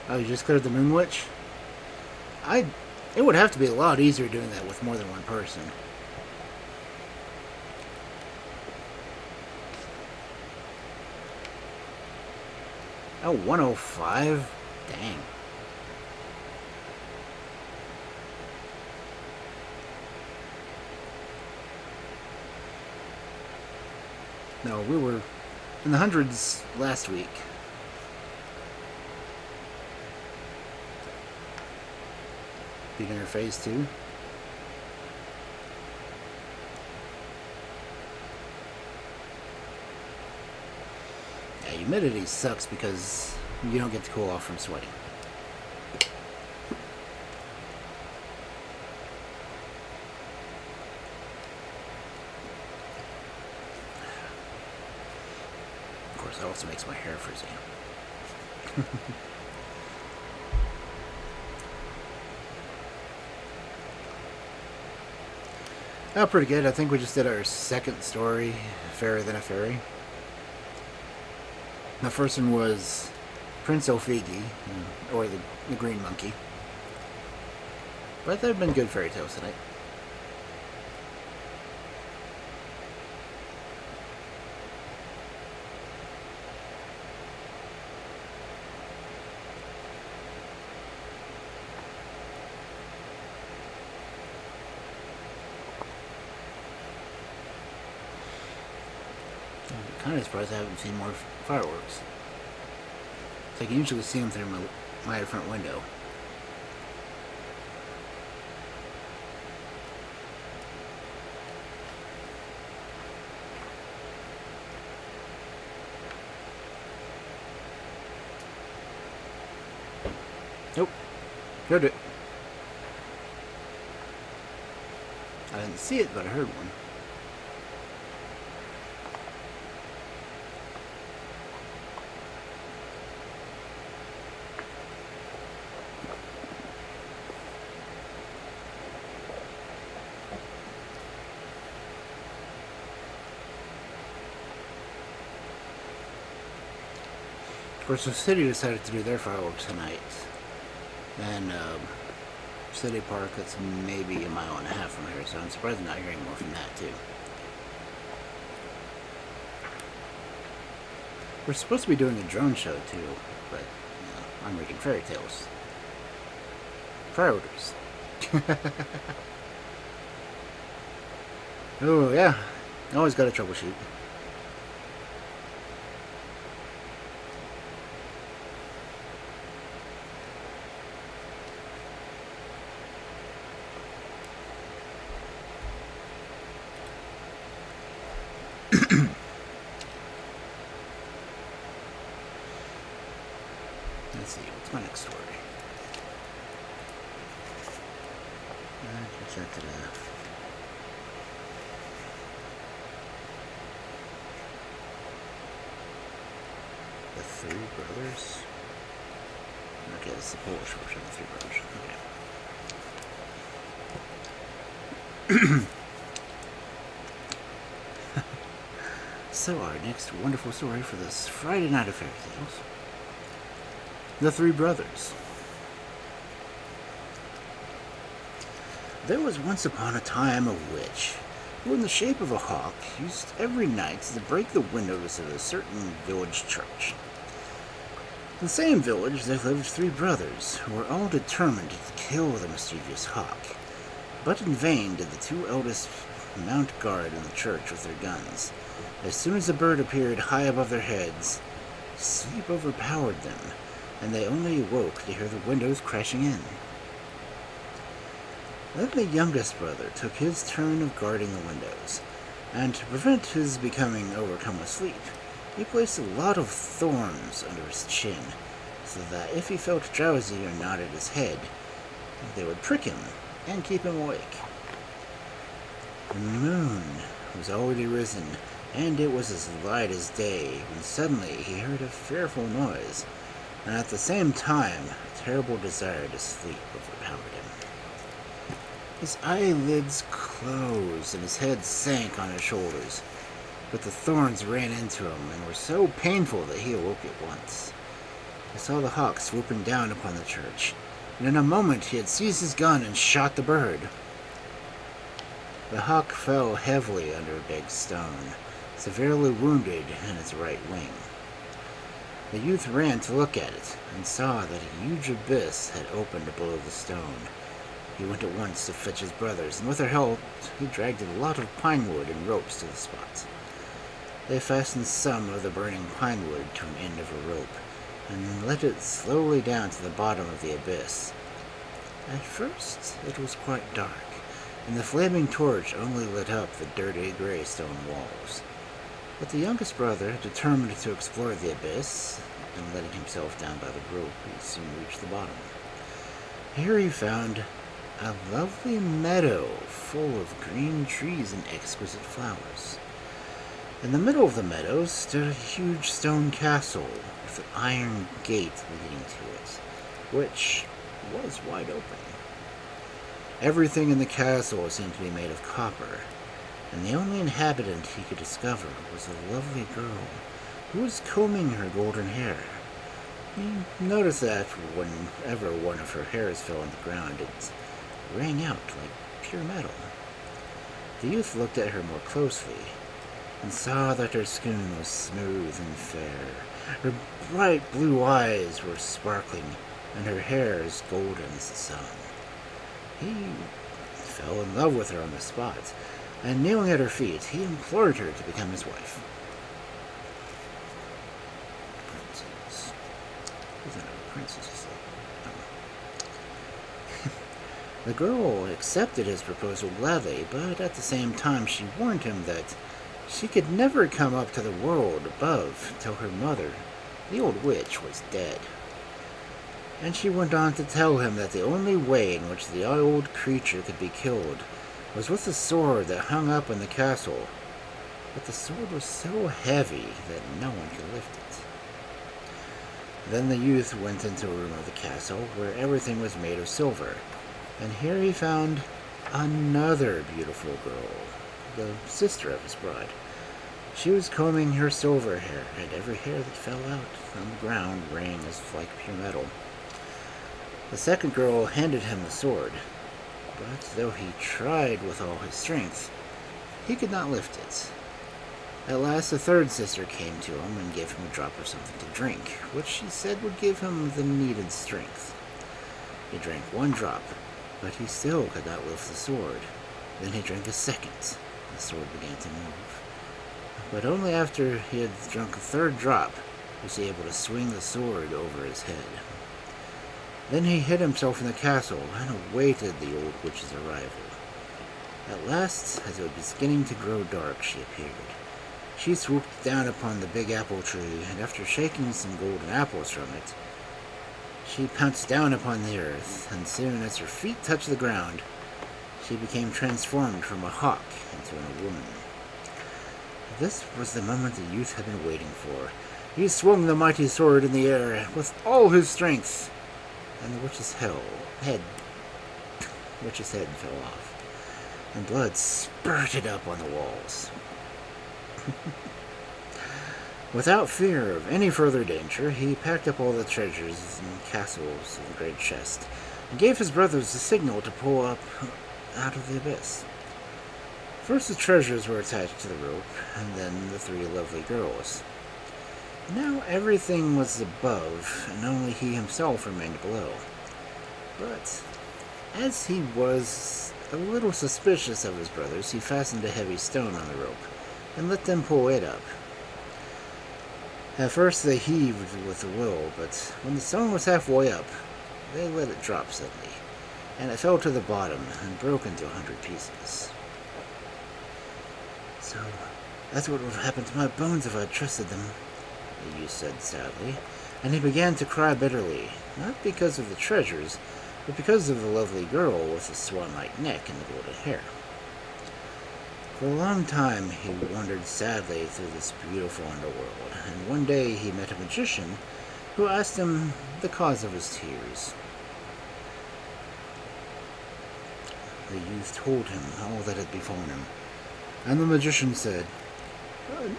Oh, you just cleared the Moon Witch? It would have to be a lot easier doing that with more than one person. Oh, 105? Dang. No, we were in the hundreds last week. Beginner phase 2. Yeah, humidity sucks because you don't get to cool off from sweating. Of course, it also makes my hair frizzy. Oh, pretty good. I think we just did our second story, Fairer Than a Fairy. The first one was Prince Alphege, or the Green Monkey. But they've been good fairy tales tonight. I'm kind of surprised I haven't seen more fireworks. So I can usually see them through my front window. Nope. Heard it. I didn't see it, but I heard one. Of course, the city decided to do their fireworks tonight. And City Park, that's maybe a mile and a half from here, so I'm surprised I'm not hearing more from that, too. We're supposed to be doing a drone show, too, but, I'm reading fairy tales. Priorities. Oh, yeah. Always gotta troubleshoot. Let's see, what's my next story? The Three Brothers? Okay, this is the Polish version of the Three Brothers. Okay. So our next wonderful story for this Friday night of fairy tales. The Three Brothers. There was once upon a time a witch who, in the shape of a hawk, used every night to break the windows of a certain village church. In the same village there lived three brothers, who were all determined to kill the mischievous hawk. But in vain did the two eldest mount guard in the church with their guns. As soon as the bird appeared high above their heads, sleep overpowered them, and they only awoke to hear the windows crashing in. Then the youngest brother took his turn of guarding the windows, and to prevent his becoming overcome with sleep, he placed a lot of thorns under his chin, so that if he felt drowsy or nodded his head, They would prick him and keep him awake. The moon was already risen, and it was as light as day, when suddenly he heard a fearful noise, and at the same time a terrible desire to sleep overpowered him. His eyelids closed and his head sank on his shoulders, but the thorns ran into him and were so painful that he awoke at once. He saw the hawk swooping down upon the church, and in a moment he had seized his gun and shot the bird. The hawk fell heavily under a big stone, severely wounded in its right wing. The youth ran to look at it, and saw that a huge abyss had opened below the stone. He went at once to fetch his brothers, and with their help, he dragged a lot of pine wood and ropes to the spot. They fastened some of the burning pine wood to an end of a rope, and let it slowly down to the bottom of the abyss. At first, it was quite dark, and the flaming torch only lit up the dirty gray stone walls. But the youngest brother, determined to explore the abyss, and letting himself down by the rope, he soon reached the bottom. Here he found a lovely meadow full of green trees and exquisite flowers. In the middle of the meadow stood a huge stone castle with an iron gate leading to it, which was wide open. Everything in the castle seemed to be made of copper, and the only inhabitant he could discover was a lovely girl who was combing her golden hair. He noticed that whenever one of her hairs fell on the ground, it rang out like pure metal. The youth looked at her more closely, and saw that her skin was smooth and fair. Her bright blue eyes were sparkling, and her hair as golden as the sun. He fell in love with her on the spot, and kneeling at her feet, he implored her to become his wife. Princess. Isn't it a princess? The girl accepted his proposal gladly, but at the same time she warned him that she could never come up to the world above until her mother, the old witch, was dead. And she went on to tell him that the only way in which the old creature could be killed was with the sword that hung up in the castle, but the sword was so heavy that no one could lift it. Then the youth went into a room of the castle where everything was made of silver, and here he found another beautiful girl, the sister of his bride. She was combing her silver hair, and every hair that fell out on the ground rang as like pure metal. The second girl handed him the sword, but though he tried with all his strength, he could not lift it. At last the third sister came to him and gave him a drop of something to drink, which she said would give him the needed strength. He drank one drop, but he still could not lift the sword. Then he drank a second. The sword began to move. But only after he had drunk a third drop was he able to swing the sword over his head. Then he hid himself in the castle and awaited the old witch's arrival. At last, as it was beginning to grow dark, she appeared. She swooped down upon the big apple tree, and after shaking some golden apples from it, she pounced down upon the earth, and soon as her feet touched the ground, she became transformed from a hawk into a woman. This was the moment the youth had been waiting for. He swung the mighty sword in the air with all his strength, and the witch's head fell off, and blood spurted up on the walls. Without fear of any further danger, he packed up all the treasures and castles in the great chest, and gave his brothers a signal to pull up out of the abyss. First the treasures were attached to the rope, and then the three lovely girls. Now everything was above, and only he himself remained below. But as he was a little suspicious of his brothers, he fastened a heavy stone on the rope, and let them pull it up. At first they heaved with a will, but when the stone was halfway up, they let it drop suddenly, and it fell to the bottom and broke into 100 pieces. So, that's what would have happened to my bones if I had trusted them, the youth said sadly, and he began to cry bitterly, not because of the treasures, but because of the lovely girl with the swan-like neck and the golden hair. For a long time he wandered sadly through this beautiful underworld, and one day he met a magician who asked him the cause of his tears. The youth told him all that had befallen him, and the magician said,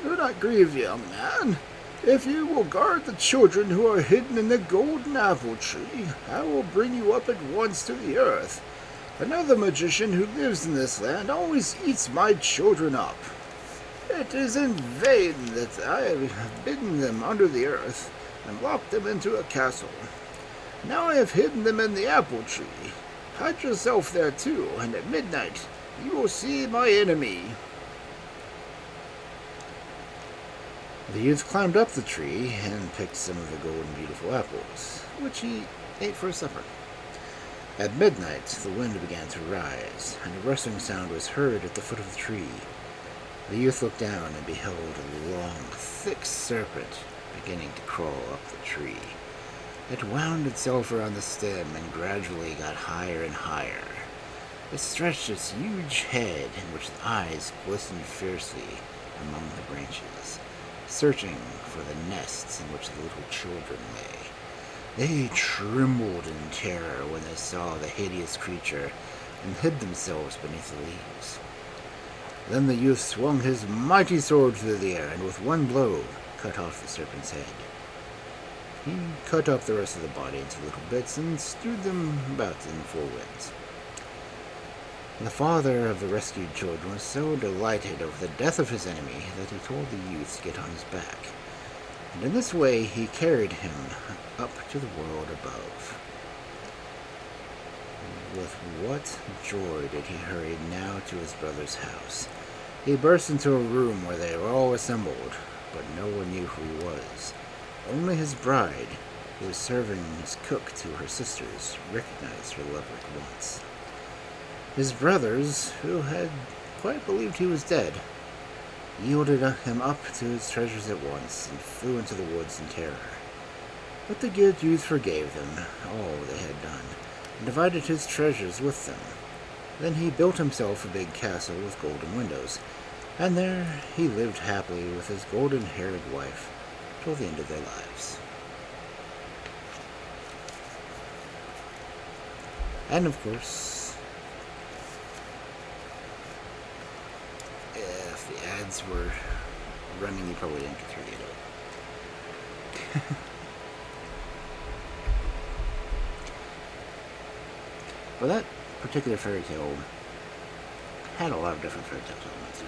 "Do not grieve, young man. If you will guard the children who are hidden in the golden apple tree, I will bring you up at once to the earth. Another magician who lives in this land always eats my children up. It is in vain that I have bidden them under the earth and locked them into a castle. Now I have hidden them in the apple tree. Hide yourself there too, and at midnight you will see my enemy."
The youth climbed up the tree and picked some of the golden beautiful apples, which he ate for supper. At midnight, the wind began to rise, and a rustling sound was heard at the foot of the tree. The youth looked down and beheld a long, thick serpent beginning to crawl up the tree. It wound itself around the stem and gradually got higher and higher. It stretched its huge head, in which the eyes glistened fiercely among the branches, searching for the nests in which the little children lay. They trembled in terror when they saw the hideous creature and hid themselves beneath the leaves. Then the youth swung his mighty sword through the air and with one blow cut off the serpent's head. He cut up the rest of the body into little bits and strewed them about in the four winds. The father of the rescued children was so delighted over the death of his enemy that he told the youth to get on his back, and in this way he carried him up to the world above. With what joy did he hurry now to his brother's house. He burst into a room where they were all assembled, but no one knew who he was. Only his bride, who was serving as cook to her sisters, recognized her lover at once. His brothers, who had quite believed he was dead, yielded him up to his treasures at once and flew into the woods in terror. But the good youth forgave them all they had done, and divided his treasures with them. Then he built himself a big castle with golden windows, and there he lived happily with his golden-haired wife till the end of their lives. And of course, if the ads were running, you probably didn't get through the end. Well, that particular fairy tale had a lot of different fairy tale elements.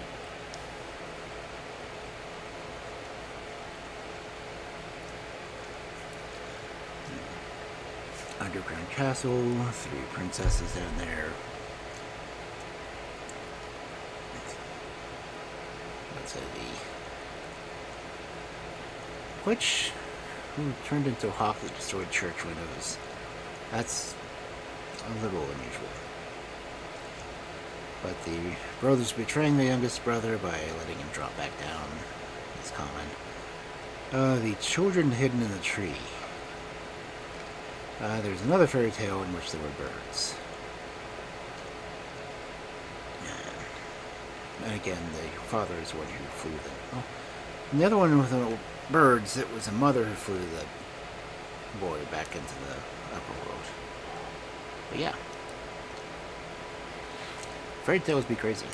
Underground castle, 3 princesses down there. Let's say the witch who turned into a hawk that destroyed church windows. That's a little unusual. But the brothers betraying the youngest brother by letting him drop back down is common. The children hidden in the tree. There's another fairy tale in which there were birds. And again, the father is one who flew them. Oh, and the other one with the birds, it was a mother who flew the boy back into the upper world. But yeah. Fairy tales be crazy.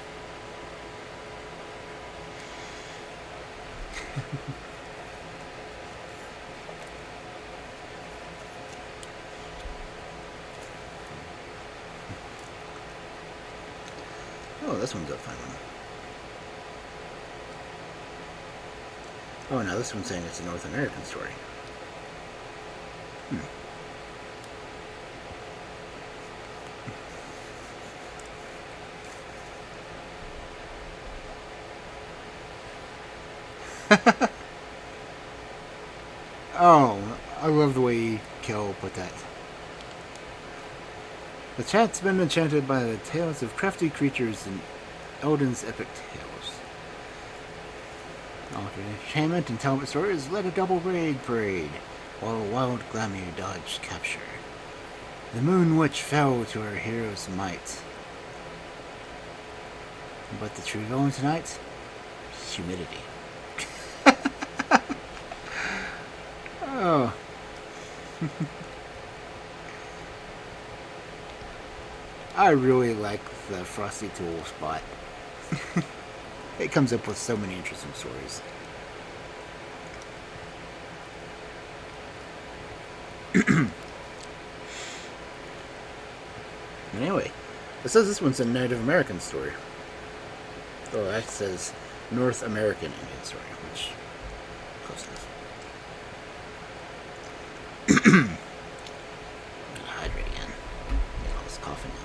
Oh, this one's a fun one. Oh, now this one's saying it's a North American story. Oh, I love the way Kel put that. The chat's been enchanted by the tales of crafty creatures in Eldon's epic tales. All your entertainment and tell stories led a double raid parade, while a wild glamour dodged capture. The moon witch fell to her hero's might. But the true villain tonight? Humidity. Oh. I really like the Frosty Tool spot. It comes up with so many interesting stories. Anyway, it says this one's a Native American story. Oh, that says North American Indian story, which close enough. I'm gonna hydrate again. Get all this coughing now.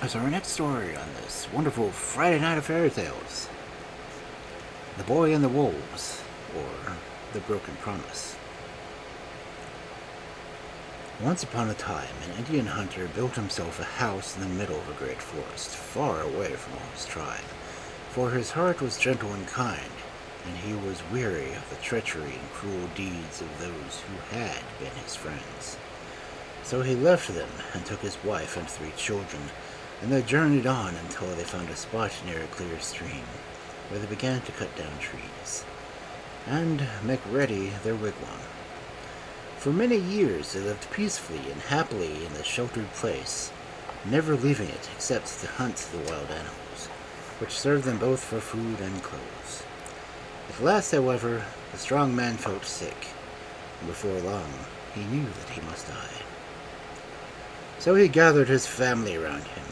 So our next story on this wonderful Friday night of fairy tales: The Boy and the Wolves, or The Broken Promise. Once upon a time, an Indian hunter built himself a house in the middle of a great forest, far away from all his tribe, for his heart was gentle and kind, and he was weary of the treachery and cruel deeds of those who had been his friends. So he left them and took his wife and 3 children, and they journeyed on until they found a spot near a clear stream, where they began to cut down trees and make ready their wigwam. For many years they lived peacefully and happily in the sheltered place, never leaving it except to hunt the wild animals, which served them both for food and clothes. At last, however, the strong man felt sick, and before long he knew that he must die. So he gathered his family around him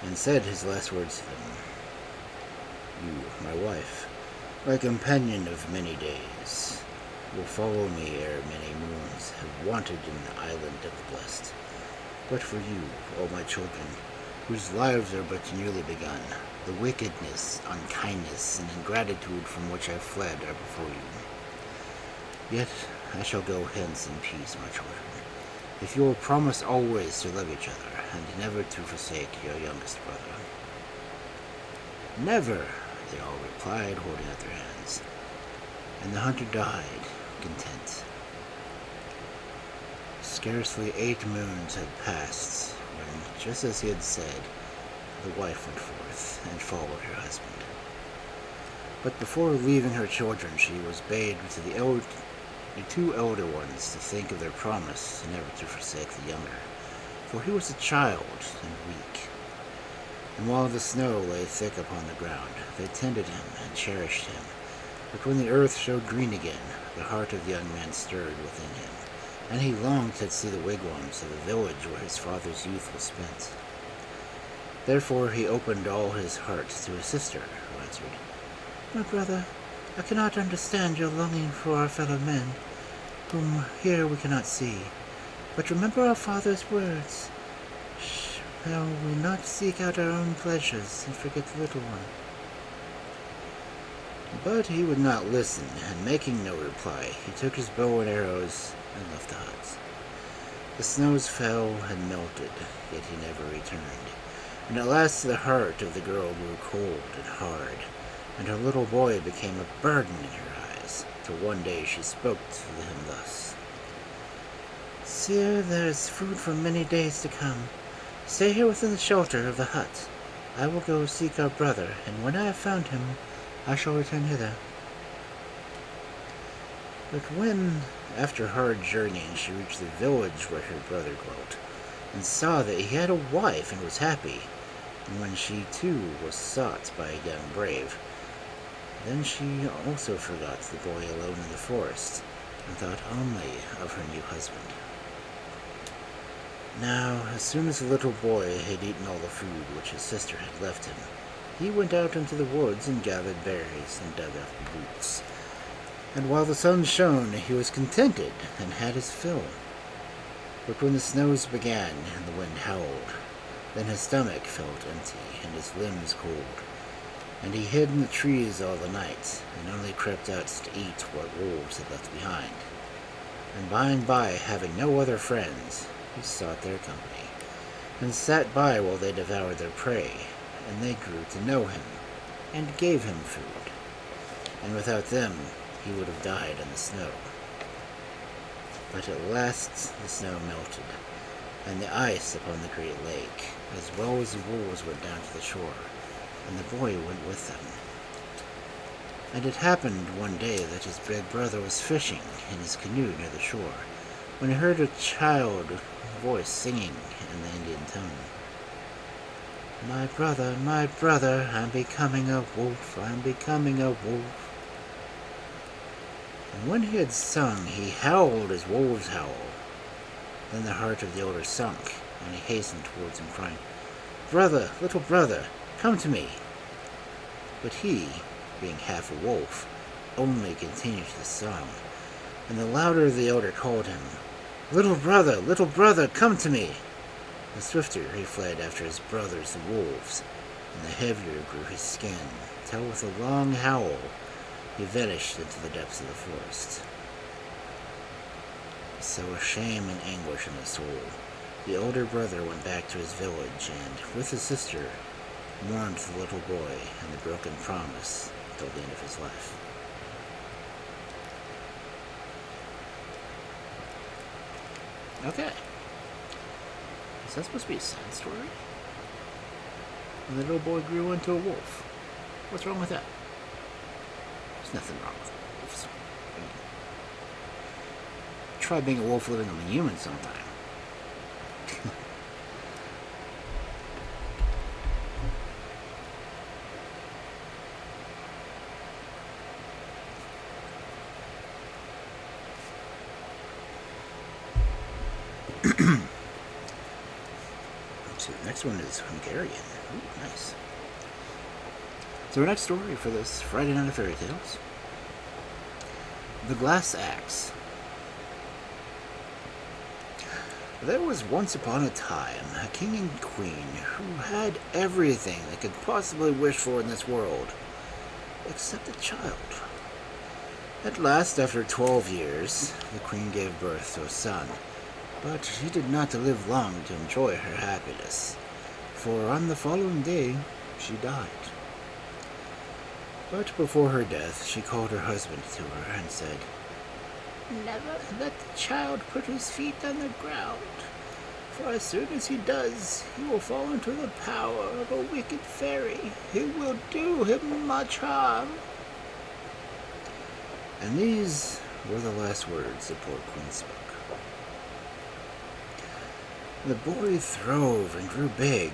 and said his last words to them. "You, my wife, my companion of many days, will follow me ere many moons have wandered in the island of the blessed. But for you, O my children, whose lives are but newly begun, the wickedness, unkindness, and ingratitude from which I fled are before you. Yet I shall go hence in peace, my children, if you will promise always to love each other, and never to forsake your youngest brother." "Never," they all replied, holding out their hands. And the hunter died, content. Scarcely 8 moons had passed, when, just as he had said, the wife went forth and followed her husband. But before leaving her children, she was bade to the 2 elder ones to think of their promise never to forsake the younger, for he was a child and weak. And while the snow lay thick upon the ground, they tended him and cherished him. But when the earth showed green again, the heart of the young man stirred within him, and he longed to see the wigwams of the village where his father's youth was spent. Therefore he opened all his heart to his sister, who answered, "My brother, I cannot understand your longing for our fellow men, whom here we cannot see. But remember our father's words. Shall we not seek out our own pleasures and forget the little one?" But he would not listen, and making no reply, he took his bow and arrows and left the hut. The snows fell and melted, yet he never returned, and at last the heart of the girl grew cold and hard, and her little boy became a burden in her eyes, till one day she spoke to him thus: "Sire, there is food for many days to come. Stay here within the shelter of the hut. I will go seek our brother, and when I have found him, I shall return hither." But when, after hard journeying, she reached the village where her brother dwelt, and saw that he had a wife and was happy, and when she too was sought by a young brave, then she also forgot the boy alone in the forest, and thought only of her new husband. Now, as soon as the little boy had eaten all the food which his sister had left him, he went out into the woods and gathered berries and dug up roots. And while the sun shone, he was contented and had his fill. But when the snows began and the wind howled, then his stomach felt empty and his limbs cold, and he hid in the trees all the night, and only crept out to eat what wolves had left behind. And by, having no other friends, he sought their company, and sat by while they devoured their prey, and they grew to know him, and gave him food, and without them he would have died in the snow. But at last the snow melted, and the ice upon the great lake, as well as the wolves, went down to the shore, and the boy went with them. And it happened one day that his big brother was fishing in his canoe near the shore, when he heard a child voice singing in the Indian tongue. My brother, I'm becoming a wolf, I'm becoming a wolf. And when he had sung, he howled as wolves howl. Then the heart of the elder sunk, and he hastened towards him, crying, Brother, little brother, come to me. But he, being half a wolf, only continued his song, and the louder the elder called him, little brother, come to me. The swifter he fled after his brothers the wolves, and the heavier grew his skin, till with a long howl he vanished into the depths of the forest. So with shame and anguish in his soul, the older brother went back to his village and, with his sister, mourned the little boy and the broken promise till the end of his life. Okay. Is that supposed to be a sad story? And the little boy grew into a wolf. What's wrong with that? There's nothing wrong with wolves. I mean, try being a wolf living among humans sometime. The next one is Hungarian. Ooh, nice. So our next story for this Friday Night of Fairy Tales. The Glass Axe. There was once upon a time a king and queen who had everything they could possibly wish for in this world, except a child. At last, after 12 years, the queen gave birth to a son, but she did not live long to enjoy her happiness, for on the following day she died. But before her death, she called her husband to her and said,
Never let the child put his feet on the ground, for as soon as he does, he will fall into the power of a wicked fairy who will do him much harm.
And these were the last words the poor queen spoke. The boy throve and grew big,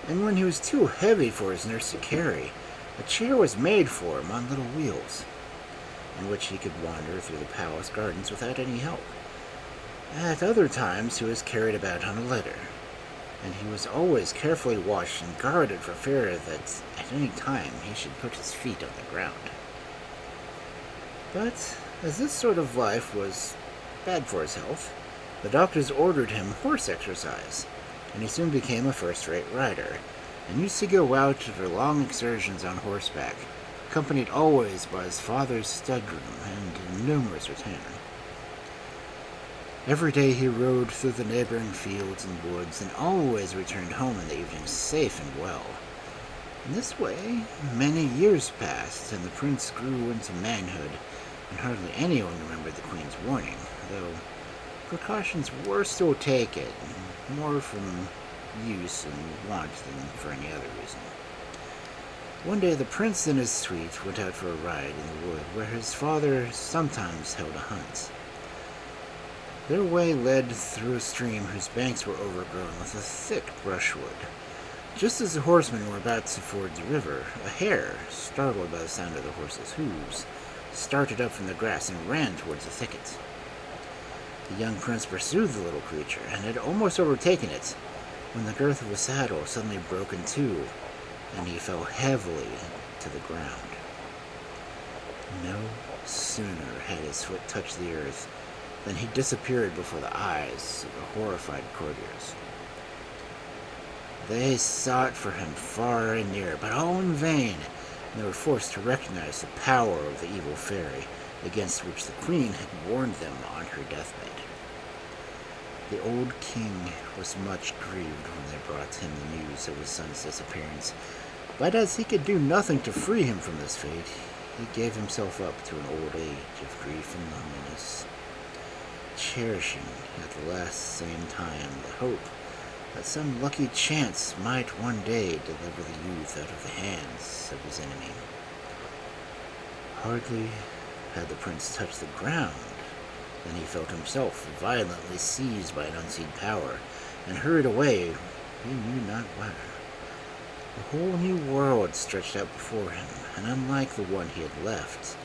and when he was too heavy for his nurse to carry, a chair was made for him on little wheels, in which he could wander through the palace gardens without any help. At other times he was carried about on a litter, and he was always carefully watched and guarded for fear that at any time he should put his feet on the ground. But as this sort of life was bad for his health, the doctors ordered him horse exercise, and he soon became a first-rate rider, and used to go out for long excursions on horseback, accompanied always by his father's stud-groom and numerous retainers. Every day he rode through the neighboring fields and woods, and always returned home in the evening safe and well. In this way, many years passed, and the prince grew into manhood, and hardly anyone remembered the queen's warning, though precautions were still taken, more from use and want than for any other reason. One day the prince and his suite went out for a ride in the wood where his father sometimes held a hunt. Their way led through a stream whose banks were overgrown with a thick brushwood. Just as the horsemen were about to ford the river, a hare, startled by the sound of the horse's hooves, started up from the grass and ran towards the thicket. The young prince pursued the little creature and had almost overtaken it when the girth of the saddle suddenly broke in two, and he fell heavily to the ground. No sooner had his foot touched the earth than he disappeared before the eyes of the horrified courtiers. They sought for him far and near, but all in vain, and they were forced to recognize the power of the evil fairy against which the queen had warned them on her deathbed. The old king was much grieved when they brought him the news of his son's disappearance, But as he could do nothing to free him from this fate, he gave himself up to an old age of grief and loneliness, cherishing at the last same time the hope that some lucky chance might one day deliver the youth out of the hands of his enemy. Hardly had the prince touched the ground than he felt himself violently seized by an unseen power and hurried away, he knew not where. A whole new world stretched out before him, and unlike the one he had left,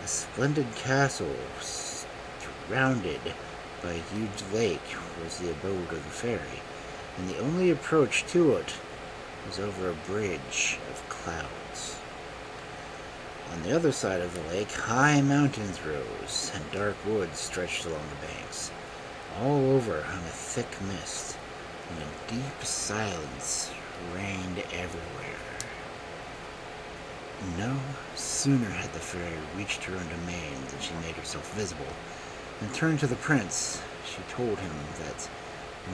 a splendid castle surrounded by a huge lake was the abode of the fairy, and the only approach to it was over a bridge of clouds. On the other side of the lake, high mountains rose, and dark woods stretched along the banks. All over hung a thick mist, and a deep silence reigned everywhere. No sooner had the fairy reached her own domain than she made herself visible, and turned to the prince. She told him that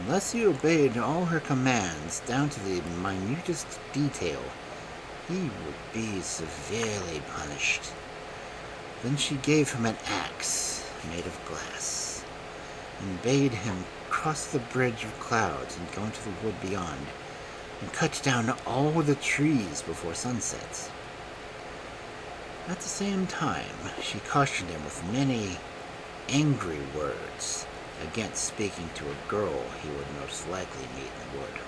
unless he obeyed all her commands down to the minutest detail, he would be severely punished. Then she gave him an axe made of glass, and bade him cross the bridge of clouds and go into the wood beyond, and cut down all the trees before sunset. At the same time, she cautioned him with many angry words against speaking to a girl he would most likely meet in the wood.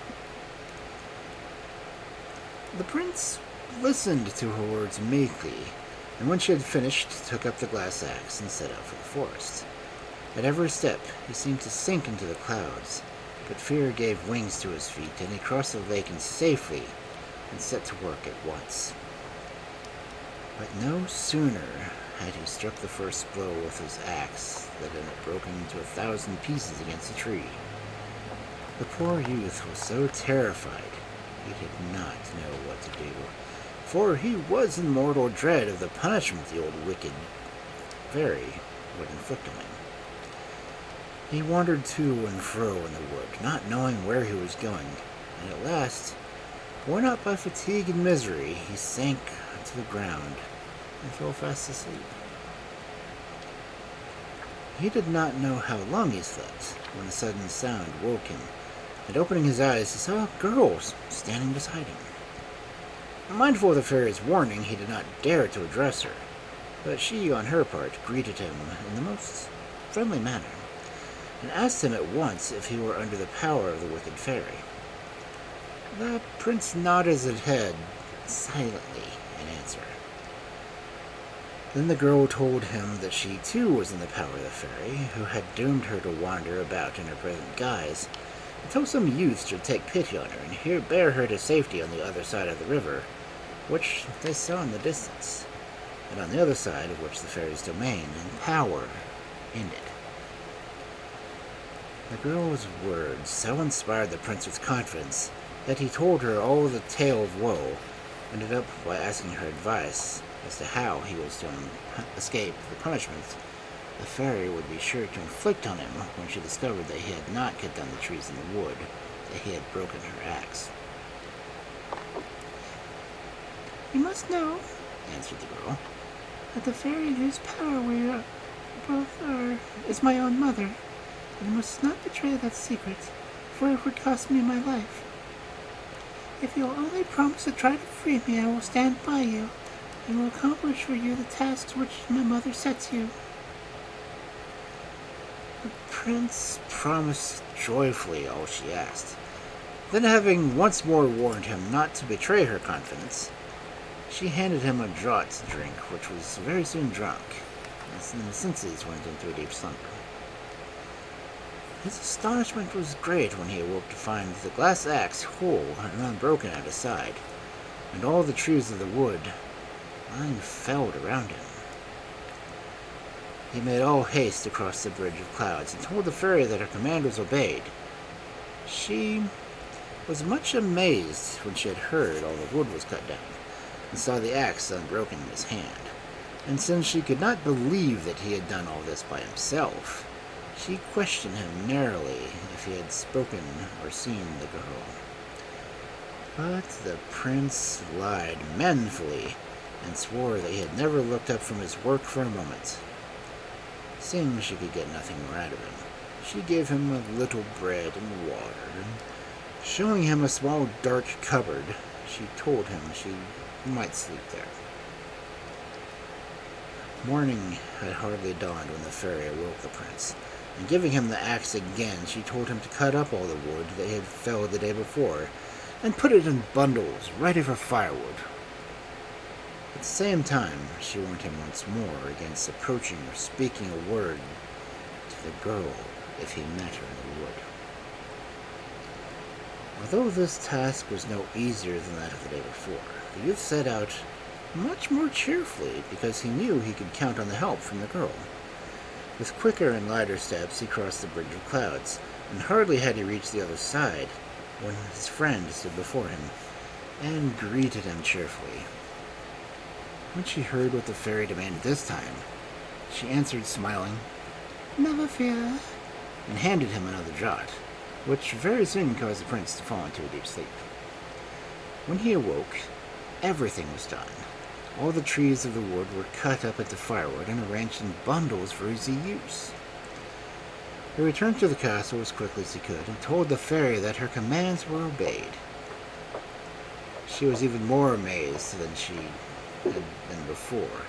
The prince listened to her words meekly, and when she had finished, took up the glass axe and set out for the forest. At every step, he seemed to sink into the clouds, but fear gave wings to his feet, and he crossed the lake in safety and set to work at once. But no sooner had he struck the first blow with his axe than it had broken into 1,000 pieces against a tree. The poor youth was so terrified he did not know what to do, for he was in mortal dread of the punishment the old wicked fairy would inflict on him. He wandered to and fro in the wood, not knowing where he was going, and at last, worn out by fatigue and misery, he sank to the ground and fell fast asleep. He did not know how long he slept when a sudden sound woke him, and opening his eyes, he saw a girl standing beside him. Mindful of the fairy's warning, he did not dare to address her, but she, on her part, greeted him in the most friendly manner, and asked him at once if he were under the power of the wicked fairy. The prince nodded his head silently in answer. Then the girl told him that she too was in the power of the fairy, who had doomed her to wander about in her present guise, until some youth should take pity on her and here bear her to safety on the other side of the river, which they saw in the distance, and on the other side of which the fairy's domain and power ended. The girl's words so inspired the prince with confidence that he told her all the tale of woe, ended up by asking her advice as to how he was to escape the punishment the fairy would be sure to inflict on him when she discovered that he had not cut down the trees in the wood, that he had broken her axe.
You must know,
answered the girl,
that the fairy in whose power we are both are is my own mother, and you must not betray that secret, for it would cost me my life. If you will only promise to try to free me, I will stand by you, and will accomplish for you the tasks which my mother sets you.
The prince promised joyfully all she asked. Then, having once more warned him not to betray her confidence, she handed him a draught to drink, which was very soon drunk, and his senses went into a deep slumber. His astonishment was great when he awoke to find the glass axe whole and unbroken at his side, and all the trees of the wood lying felled around him. He made all haste across the bridge of clouds and told the fairy that her command was obeyed. She was much amazed when she had heard all the wood was cut down and saw the axe unbroken in his hand, and since she could not believe that he had done all this by himself, she questioned him narrowly if he had spoken or seen the girl. But the prince lied manfully and swore that he had never looked up from his work for a moment. Seeing she could get nothing more out of him, she gave him a little bread and water, and showing him a small dark cupboard, she told him she might sleep there. Morning had hardly dawned when the fairy awoke the prince, and giving him the axe again, she told him to cut up all the wood they had felled the day before, and put it in bundles ready for firewood. At the same time, she warned him once more against approaching or speaking a word to the girl if he met her in the wood. Although this task was no easier than that of the day before, the youth set out much more cheerfully because he knew he could count on the help from the girl. With quicker and lighter steps, he crossed the bridge of clouds, and hardly had he reached the other side when his friend stood before him and greeted him cheerfully. When she heard what the fairy demanded this time, she answered, smiling,
"Never fear,"
and handed him another jot, which very soon caused the prince to fall into a deep sleep. When he awoke, everything was done. All the trees of the wood were cut up into firewood and arranged in bundles for easy use. He returned to the castle as quickly as he could and told the fairy that her commands were obeyed. She was even more amazed than she had been before,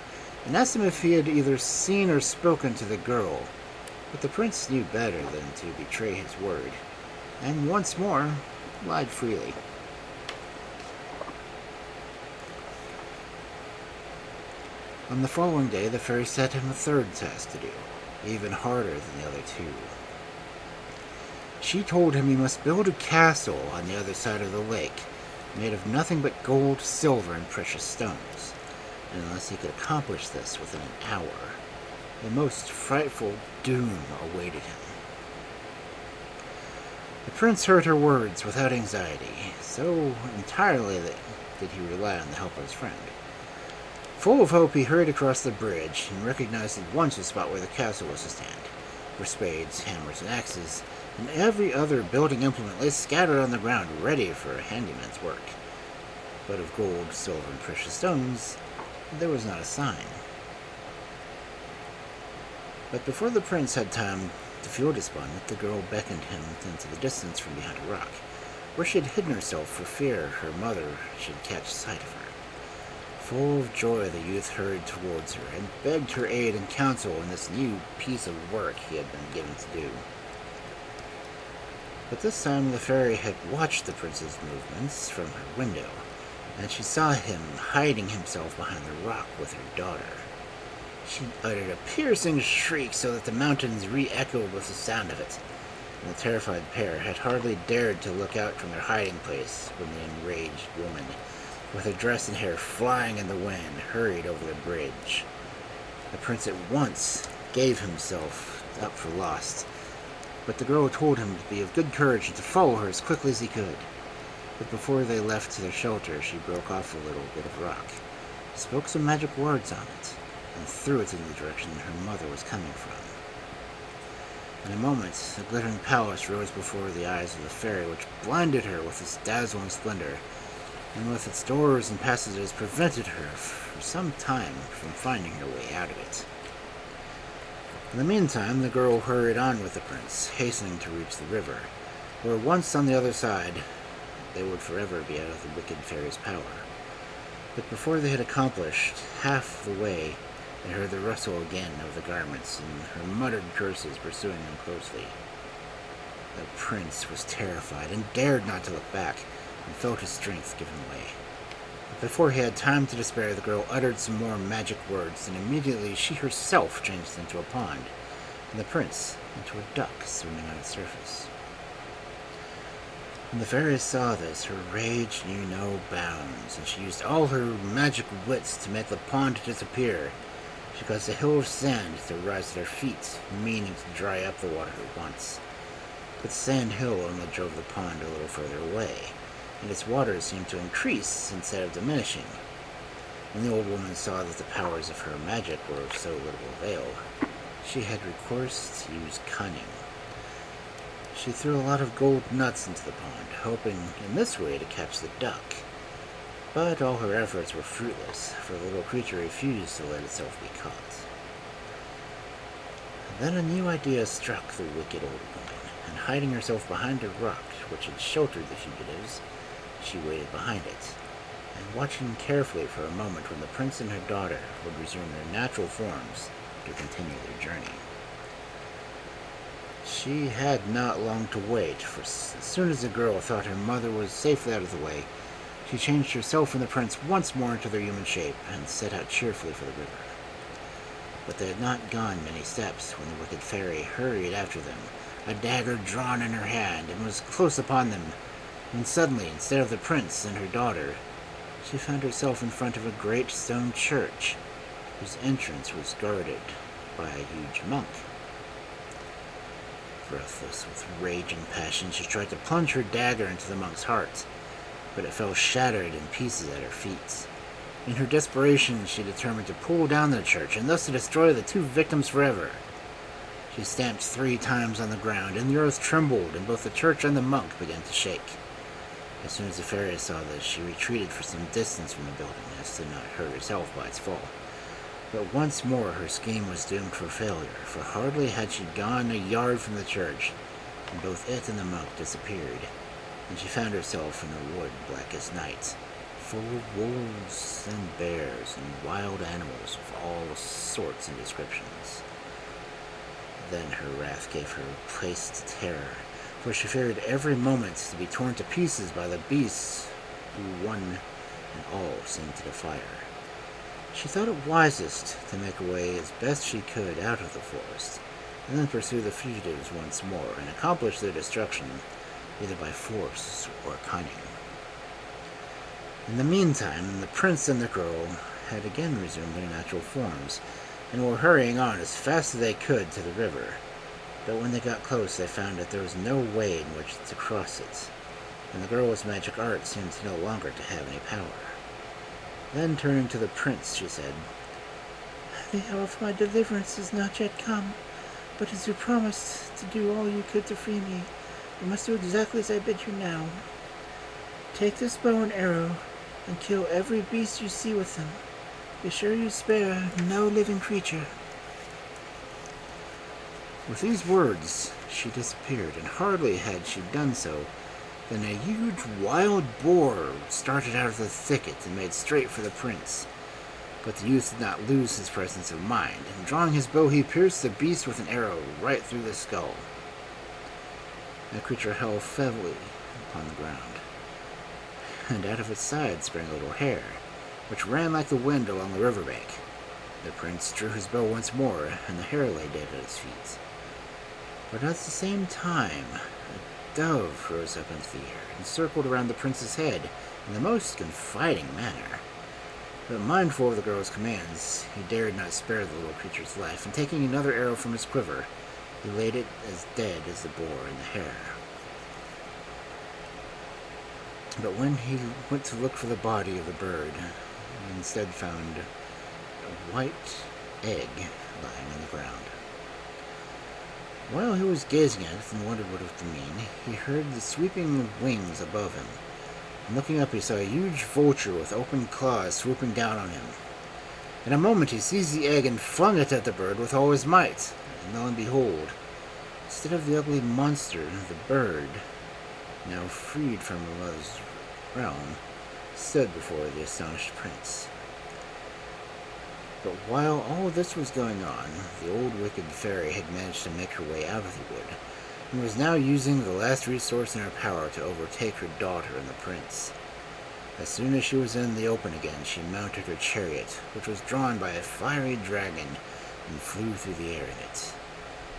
and asked him if he had either seen or spoken to the girl, but the prince knew better than to betray his word, and once more lied freely. On the following day, the fairy set him a third task to do, even harder than the other two. She told him he must build a castle on the other side of the lake, made of nothing but gold, silver, and precious stones, and unless he could accomplish this within an hour, the most frightful doom awaited him. The prince heard her words without anxiety, so entirely did he rely on the help of his friend. Full of hope, he hurried across the bridge and recognized at once the spot where the castle was to stand, where spades, hammers, and axes, and every other building implement lay scattered on the ground ready for a handyman's work. But of gold, silver, and precious stones, there was not a sign. But before the prince had time to feel despondent, the girl beckoned him into the distance from behind a rock, where she had hidden herself for fear her mother should catch sight of her. Full of joy, the youth hurried towards her and begged her aid and counsel in this new piece of work he had been given to do. But this time the fairy had watched the prince's movements from her window, and she saw him hiding himself behind the rock with her daughter. She uttered a piercing shriek so that the mountains re-echoed with the sound of it, and the terrified pair had hardly dared to look out from their hiding place when the enraged woman, with her dress and hair flying in the wind, hurried over the bridge. The prince at once gave himself up for lost, but the girl told him to be of good courage and to follow her as quickly as he could. But before they left their shelter, she broke off a little bit of rock, spoke some magic words on it, and threw it in the direction her mother was coming from. In a moment, the glittering palace rose before the eyes of the fairy, which blinded her with its dazzling splendor, and with its doors and passages prevented her for some time from finding her way out of it. In the meantime, the girl hurried on with the prince, hastening to reach the river, where once on the other side, they would forever be out of the wicked fairy's power. But before they had accomplished half the way, they heard the rustle again of the garments and her muttered curses pursuing them closely. The prince was terrified and dared not to look back, and felt his strength giving way. But before he had time to despair, the girl uttered some more magic words, and immediately she herself changed into a pond, and the prince into a duck swimming on its surface. When the fairy saw this, her rage knew no bounds, and she used all her magic wits to make the pond disappear. She caused a hill of sand to rise at her feet, meaning to dry up the water at once. But the sand hill only drove the pond a little further away, and its waters seemed to increase instead of diminishing. When the old woman saw that the powers of her magic were of so little avail, she had recourse to use cunning. She threw a lot of gold nuts into the pond, hoping in this way to catch the duck. But all her efforts were fruitless, for the little creature refused to let itself be caught. Then a new idea struck the wicked old woman, and hiding herself behind a rock which had sheltered the fugitives, she waited behind it, and watching carefully for a moment when the prince and her daughter would resume their natural forms to continue their journey. She had not long to wait, for as soon as the girl thought her mother was safely out of the way, she changed herself and the prince once more into their human shape and set out cheerfully for the river. But they had not gone many steps when the wicked fairy hurried after them, a dagger drawn in her hand, and was close upon them, when suddenly, instead of the prince and her daughter, she found herself in front of a great stone church, whose entrance was guarded by a huge monk. Breathless with rage and passion, she tried to plunge her dagger into the monk's heart, but it fell shattered in pieces at her feet. In her desperation, she determined to pull down the church, and thus to destroy the two victims forever. She stamped 3 times on the ground, and the earth trembled, and both the church and the monk began to shake. As soon as the fairy saw this, she retreated for some distance from the building, as to not hurt herself by its fall. But once more her scheme was doomed for failure, for hardly had she gone a yard from the church, and both it and the monk disappeared, and she found herself in a wood black as night, full of wolves and bears and wild animals of all sorts and descriptions. Then her wrath gave her place to terror, for she feared every moment to be torn to pieces by the beasts who one and all seemed to defy her. She thought it wisest to make her way as best she could out of the forest, and then pursue the fugitives once more and accomplish their destruction either by force or cunning. In the meantime, the prince and the girl had again resumed their natural forms, and were hurrying on as fast as they could to the river. But when they got close, they found that there was no way in which to cross it, and the girl's magic art seemed no longer to have any power. Then, turning to the prince, she said,
"The hour of my deliverance is not yet come, but as you promised to do all you could to free me, you must do exactly as I bid you now. Take this bow and arrow, and kill every beast you see with them. Be sure you spare no living creature."
With these words, she disappeared, and hardly had she done so than a huge wild boar started out of the thicket and made straight for the prince. But the youth did not lose his presence of mind, and drawing his bow, he pierced the beast with an arrow right through the skull. The creature fell heavily upon the ground, and out of its side sprang a little hare, which ran like the wind along the riverbank. The prince drew his bow once more, and the hare lay dead at his feet. But at the same time, a dove rose up into the air and circled around the prince's head in the most confiding manner. But mindful of the girl's commands, he dared not spare the little creature's life, and taking another arrow from his quiver, he laid it as dead as the boar and the hare. But when he went to look for the body of the bird, he instead found a white egg lying on the ground. While he was gazing at it and wondered what it would mean, he heard the sweeping wings above him, and looking up he saw a huge vulture with open claws swooping down on him. In a moment he seized the egg and flung it at the bird with all his might, and lo and behold, instead of the ugly monster, the bird, now freed from her mother's realm, stood before the astonished prince. But while all this was going on, the old wicked fairy had managed to make her way out of the wood, and was now using the last resource in her power to overtake her daughter and the prince. As soon as she was in the open again, she mounted her chariot, which was drawn by a fiery dragon, and flew through the air in it.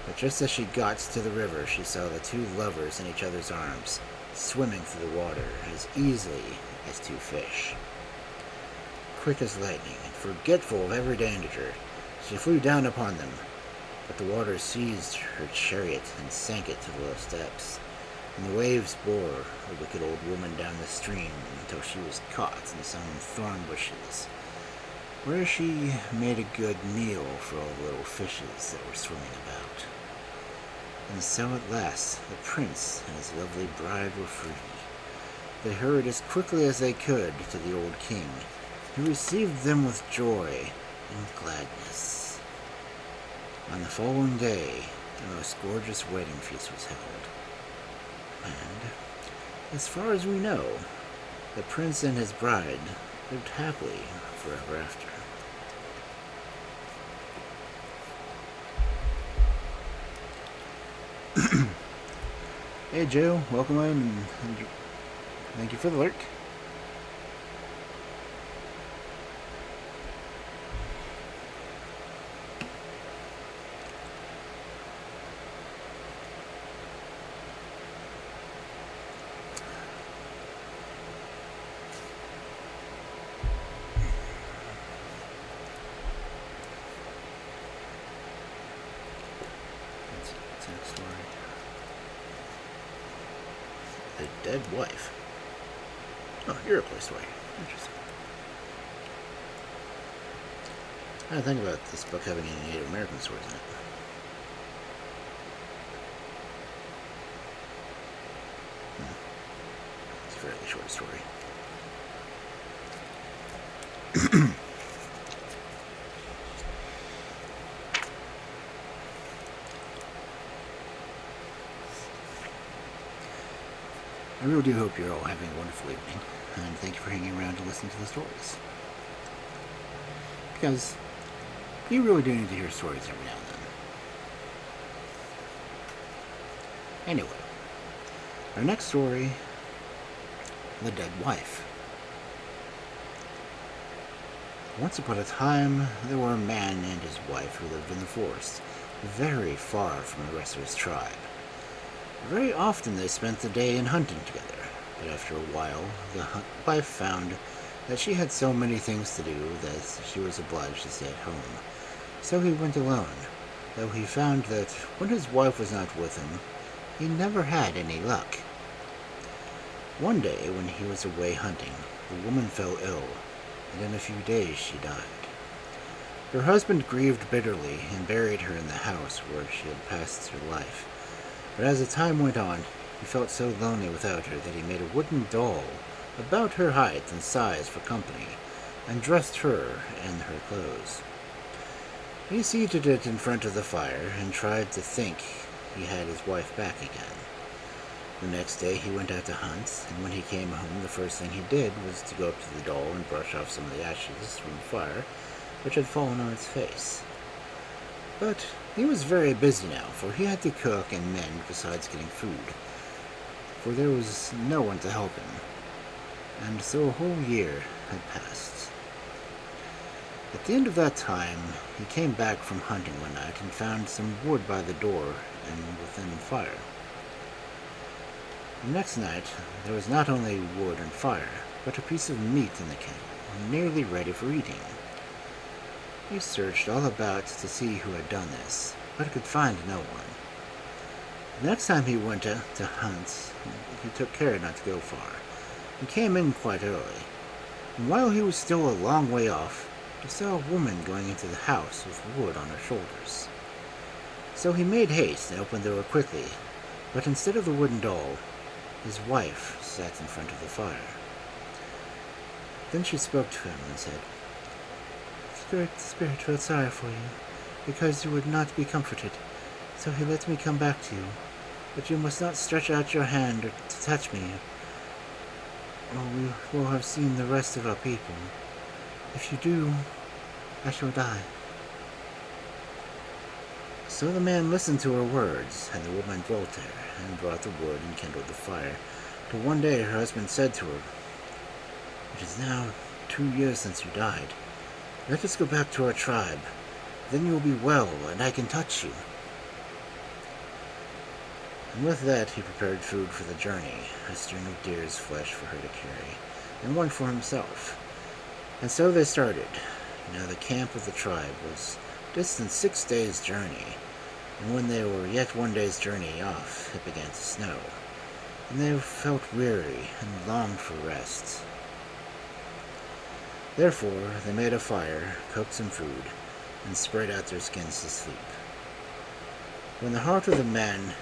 But just as she got to the river, she saw the two lovers in each other's arms, swimming through the water as easily as 2 fish. Quick as lightning, and forgetful of every danger, she flew down upon them, but the water seized her chariot and sank it to the low steps, and the waves bore the wicked old woman down the stream until she was caught in some thorn bushes, where she made a good meal for all the little fishes that were swimming about. And so at last the prince and his lovely bride were free. They hurried as quickly as they could to the old king, who received them with joy and gladness. On the following day, the most gorgeous wedding feast was held. And, as far as we know, the prince and his bride lived happily forever after. Hey Joe, welcome in and thank you for the lurk. That's next story. The dead wife. Oh, Iroquois story. Interesting. I didn't think about this book having any Native American stories in it. It's a fairly short story. I really do hope you're all having a wonderful evening, and thank you for hanging around to listen to the stories. Because you really do need to hear stories every now and then. Anyway, our next story, The Dead Wife. Once upon a time, there were a man and his wife who lived in the forest, very far from the rest of his tribe. Very often they spent the day in hunting together, but after a while, the wife found that she had so many things to do that she was obliged to stay at home. So he went alone, though he found that when his wife was not with him, he never had any luck. One day, when he was away hunting, the woman fell ill, and in a few days she died. Her husband grieved bitterly and buried her in the house where she had passed her life. But as the time went on, he felt so lonely without her that he made a wooden doll about her height and size for company, and dressed her in her clothes. He seated it in front of the fire and tried to think he had his wife back again. The next day he went out to hunt, and when he came home the first thing he did was to go up to the doll and brush off some of the ashes from the fire which had fallen on its face. But he was very busy now, for he had to cook and mend besides getting food, for there was no one to help him, and so a whole year had passed. At the end of that time, he came back from hunting one night and found some wood by the door and within the fire. The next night, there was not only wood and fire, but a piece of meat in the kettle, nearly ready for eating. He searched all about to see who had done this, but could find no one. The next time he went to hunt, he took care not to go far, and came in quite early. And while he was still a long way off, he saw a woman going into the house with wood on her shoulders. So he made haste and opened the door quickly, but instead of the wooden doll, his wife sat in front of the fire. Then she spoke to him and said, "The Great Spirit felt sorry for you, because you would not be comforted, so he let me come back to you. But you must not stretch out your hand to touch me, or we will have seen the rest of our people. If you do, I shall die." So the man listened to her words, and the woman dwelt there, and brought the wood and kindled the fire, till one day her husband said to her, "It is now 2 years since you died. Let us go back to our tribe. Then you will be well, and I can touch you." And with that he prepared food for the journey, a string of deer's flesh for her to carry, and one for himself. And so they started. Now the camp of the tribe was distant 6 days' journey, and when they were yet 1 day's journey off, it began to snow, and they felt weary and longed for rest. Therefore they made a fire, cooked some food, and spread out their skins to sleep. When the heart of the man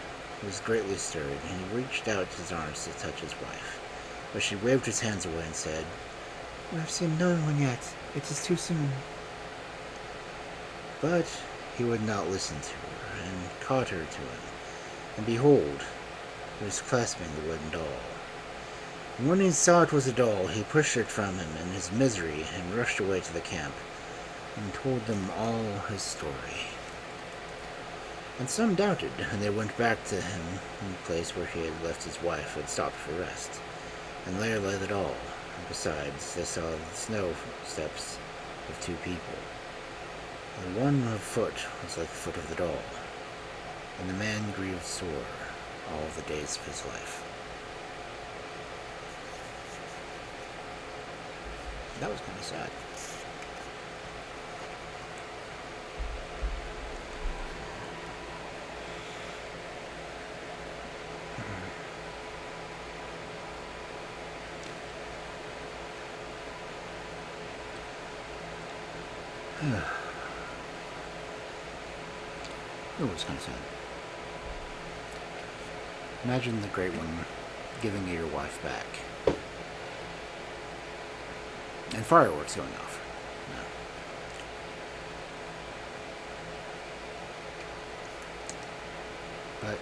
was greatly stirred, and he reached out his arms to touch his wife, but she waved his hands away and said, "We have seen no one yet. It is too soon." But he would not listen to her, and caught her to him, and behold, he was clasping the wooden doll. And when he saw it was a doll, he pushed it from him in his misery and rushed away to the camp, and told them all his story. And some doubted, and they went back to him in the place where he had left his wife and stopped for rest. And there lay the doll, and besides, they saw the snow steps of two people. The one foot was like the foot of the doll, and the man grieved sore all the days of his life. That was kind of sad. It was kind of sad. Imagine the Great One giving you your wife back. And fireworks going off. No. But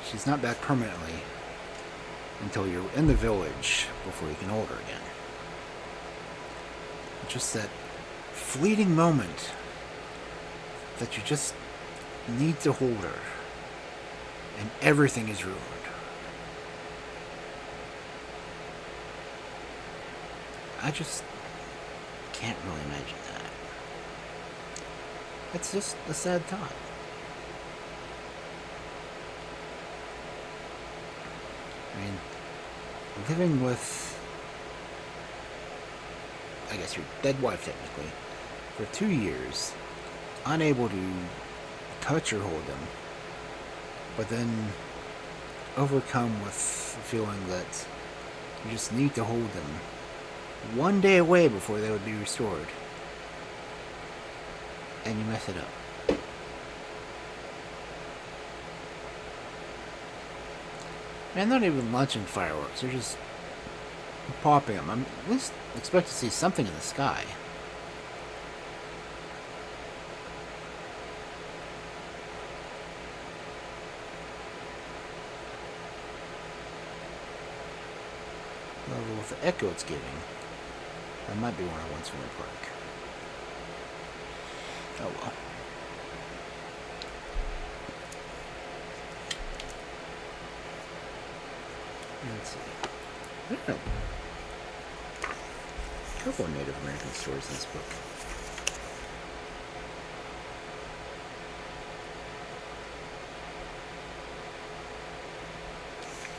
she's not back permanently until you're in the village before you can hold her again. Just that fleeting moment that you just need to hold her, and everything is ruined. I just can't really imagine that. It's just a sad thought. I mean, living with, I guess, your dead wife technically, for 2 years, unable to touch or hold them, but then overcome with the feeling that you just need to hold them one day away before they would be restored, and you mess it up. And I'm not even launching fireworks, they're just popping them. I'm at least expect to see something in the sky. Well, with the echo it's giving, that might be one I want from the park. Oh well. Let's see. I don't know. A couple of Native American stories in this book.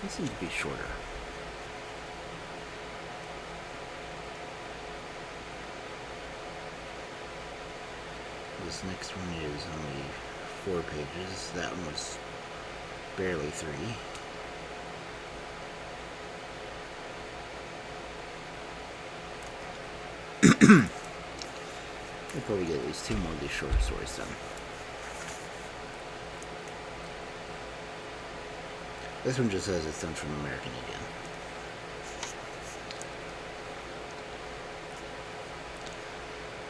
They seem to be shorter. This next one is only 4 pages. That one was barely 3. I'll probably get at least 2 more of these short stories done. This one just says it's done from American Indian.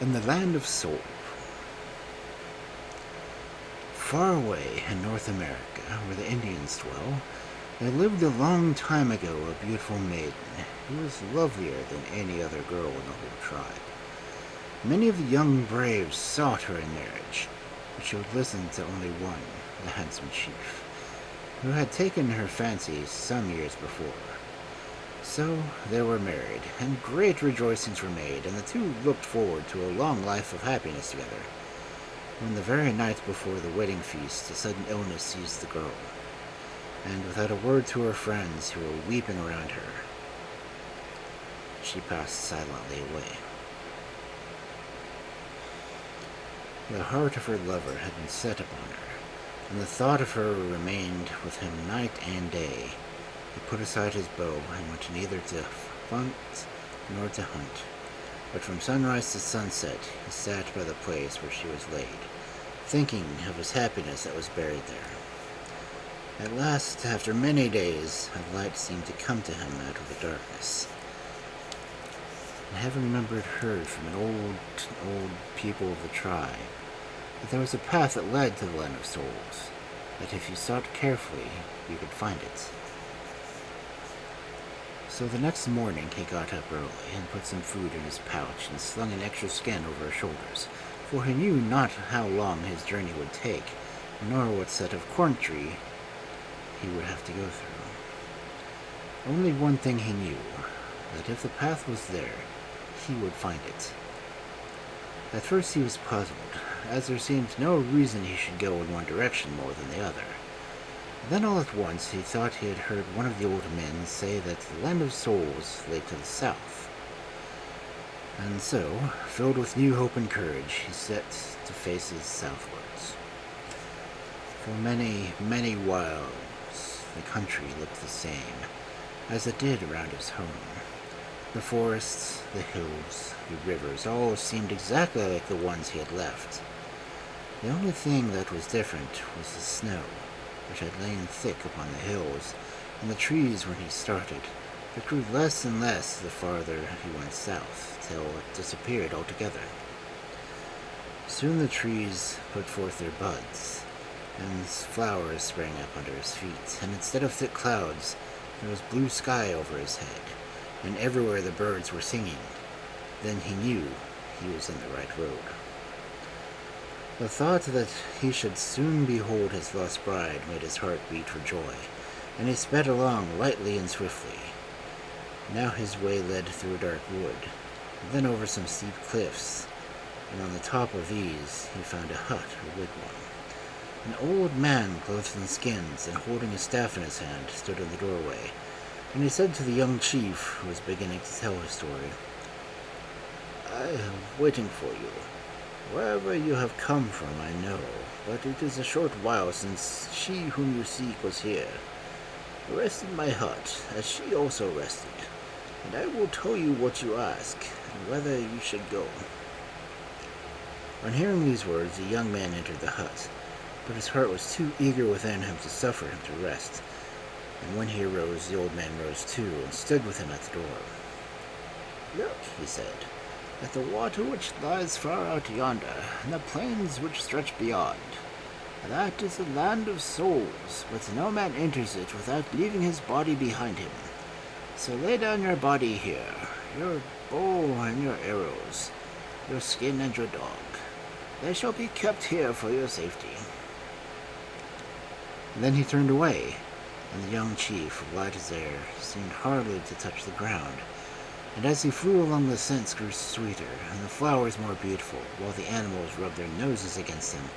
In the land of soul. Far away in North America, where the Indians dwell, there lived a long time ago a beautiful maiden who was lovelier than any other girl in the whole tribe. Many of the young braves sought her in marriage, but she would listen to only one, the handsome chief, who had taken her fancy some years before. So they were married, and great rejoicings were made, and the two looked forward to a long life of happiness together. When the very night before the wedding feast, a sudden illness seized the girl, and without a word to her friends who were weeping around her, she passed silently away. The heart of her lover had been set upon her, and the thought of her remained with him night and day. He put aside his bow and went neither to hunt nor to hunt, but from sunrise to sunset he sat by the place where she was laid, thinking of his happiness that was buried there. At last, after many days, a light seemed to come to him out of the darkness. And having heard from an old people of the tribe, that there was a path that led to the Land of Souls, that if you sought carefully, you could find it. So the next morning he got up early and put some food in his pouch and slung an extra skin over his shoulders, for he knew not how long his journey would take, nor what set of corn tree he would have to go through. Only one thing he knew, that if the path was there, he would find it. At first he was puzzled, as there seemed no reason he should go in one direction more than the other. Then all at once he thought he had heard one of the old men say that the Land of Souls lay to the south. And so, filled with new hope and courage, he set to faces southwards. For many, many whiles, the country looked the same, as it did around his home. The forests, the hills, the rivers, all seemed exactly like the ones he had left. The only thing that was different was the snow, which had lain thick upon the hills, and the trees when he started, but grew less and less the farther he went south, till it disappeared altogether. Soon the trees put forth their buds, and flowers sprang up under his feet, and instead of thick clouds, there was blue sky over his head, and everywhere the birds were singing. Then he knew he was in the right road. The thought that he should soon behold his lost bride made his heart beat for joy, and he sped along lightly and swiftly. Now his way led through a dark wood, then over some steep cliffs, and on the top of these he found a hut or wigwam. An old man clothed in skins and holding a staff in his hand stood in the doorway, and he said to the young chief, who was beginning to tell his story, "I am waiting for you. Wherever you have come from, I know, but it is a short while since she whom you seek was here. Rest in my hut, as she also rested, and I will tell you what you ask, and whether you should go." On hearing these words, the young man entered the hut, but his heart was too eager within him to suffer him to rest, and when he arose, the old man rose too, and stood with him at the door. "Look," he said, "at the water which lies far out yonder, and the plains which stretch beyond. That is the Land of Souls, but no man enters it without leaving his body behind him. So lay down your body here, your bow and your arrows, your skin and your dog. They shall be kept here for your safety." And then he turned away, and the young chief, light as air, seemed hardly to touch the ground. And as he flew along, the scents grew sweeter, and the flowers more beautiful, while the animals rubbed their noses against him,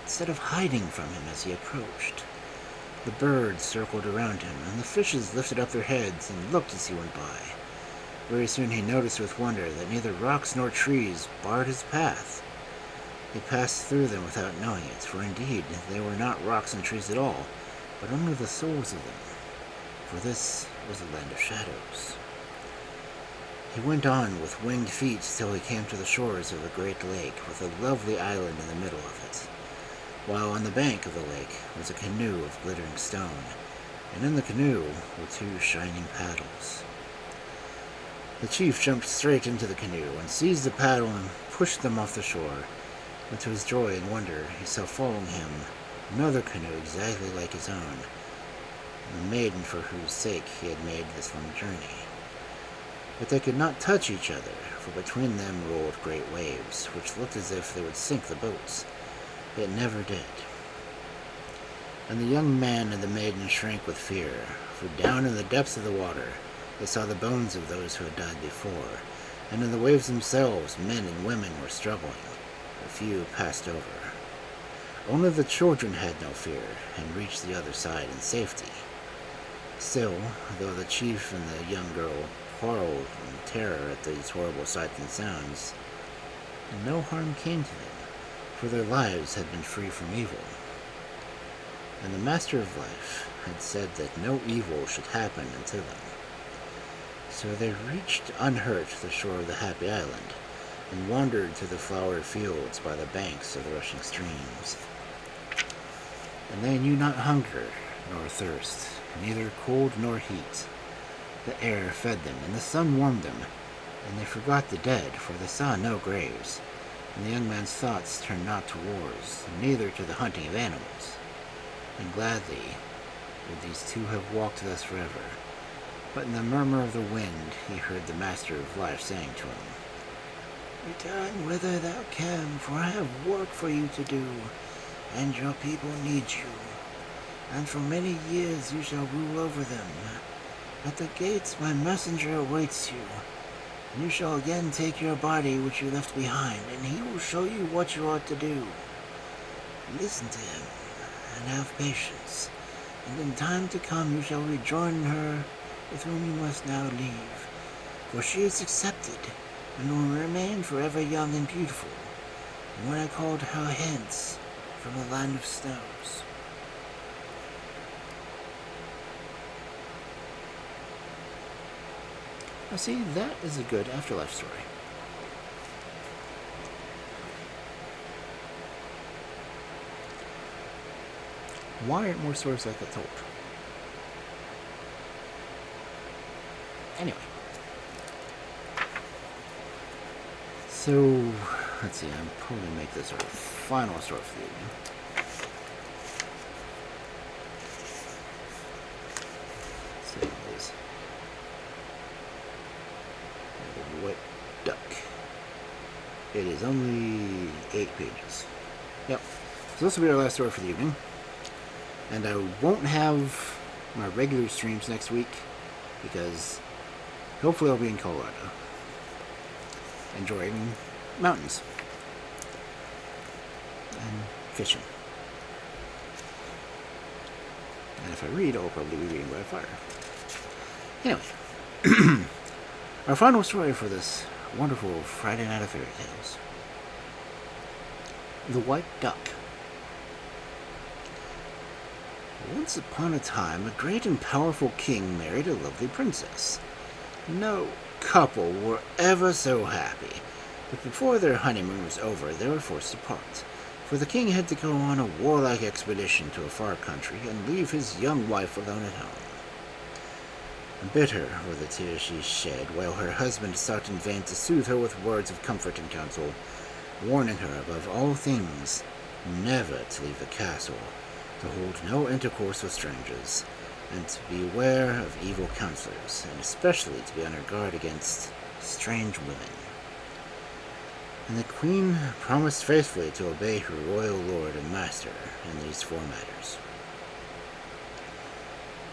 instead of hiding from him as he approached. The birds circled around him, and the fishes lifted up their heads and looked as he went by. Very soon he noticed with wonder that neither rocks nor trees barred his path. He passed through them without knowing it, for indeed they were not rocks and trees at all, but only the souls of them, for this was a land of shadows. He went on with winged feet till he came to the shores of a great lake with a lovely island in the middle of it, while on the bank of the lake was a canoe of glittering stone, and in the canoe were two shining paddles. The chief jumped straight into the canoe and seized the paddle and pushed them off the shore, but to his joy and wonder he saw following him another canoe exactly like his own, the maiden for whose sake he had made this long journey. But they could not touch each other, for between them rolled great waves, which looked as if they would sink the boats, yet never did. And the young man and the maiden shrank with fear, for down in the depths of the water they saw the bones of those who had died before, and in the waves themselves men and women were struggling. A few passed over. Only the children had no fear, and reached the other side in safety. Still, though the chief and the young girl quarreled in terror at these horrible sights and sounds, no harm came to them, for their lives had been free from evil. And the Master of Life had said that no evil should happen unto them. So they reached unhurt the shore of the Happy Island, and wandered through the flowery fields by the banks of the rushing streams. And they knew not hunger, nor thirst, neither cold nor heat. The air fed them, and the sun warmed them, and they forgot the dead, for they saw no graves. And the young man's thoughts turned not to wars, neither to the hunting of animals. And gladly would these two have walked thus forever. But in the murmur of the wind he heard the Master of Life saying to him, "Return whither thou came, for I have work for you to do, and your people need you. And for many years you shall rule over them. At the gates my messenger awaits you. And you shall again take your body which you left behind, and he will show you what you ought to do. Listen to him, and have patience, and in time to come you shall rejoin her with whom you must now leave, for she is accepted, and will remain forever young and beautiful, and when I called her hence from the land of snows." Now see, that is a good afterlife story. Why aren't more stories like that told? Anyway. So, let's see, I'm probably going to make this our final story for the evening. So it is The White Duck. It is only 8 pages. Yep. So this will be our last story for the evening. And I won't have my regular streams next week because hopefully I'll be in Colorado, enjoying mountains and fishing. And if I read, I'll probably be reading by fire. Anyway, our final story for this wonderful Friday night of fairy tales: The White Duck. Once upon a time, a great and powerful king married a lovely princess. No couple were ever so happy, but before their honeymoon was over, they were forced to part, for the king had to go on a warlike expedition to a far country and leave his young wife alone at home. Bitter were the tears she shed, while her husband sought in vain to soothe her with words of comfort and counsel, warning her above all things never to leave the castle, to hold no intercourse with strangers, and to beware of evil counselors, and especially to be on her guard against strange women. And the queen promised faithfully to obey her royal lord and master in these 4 matters.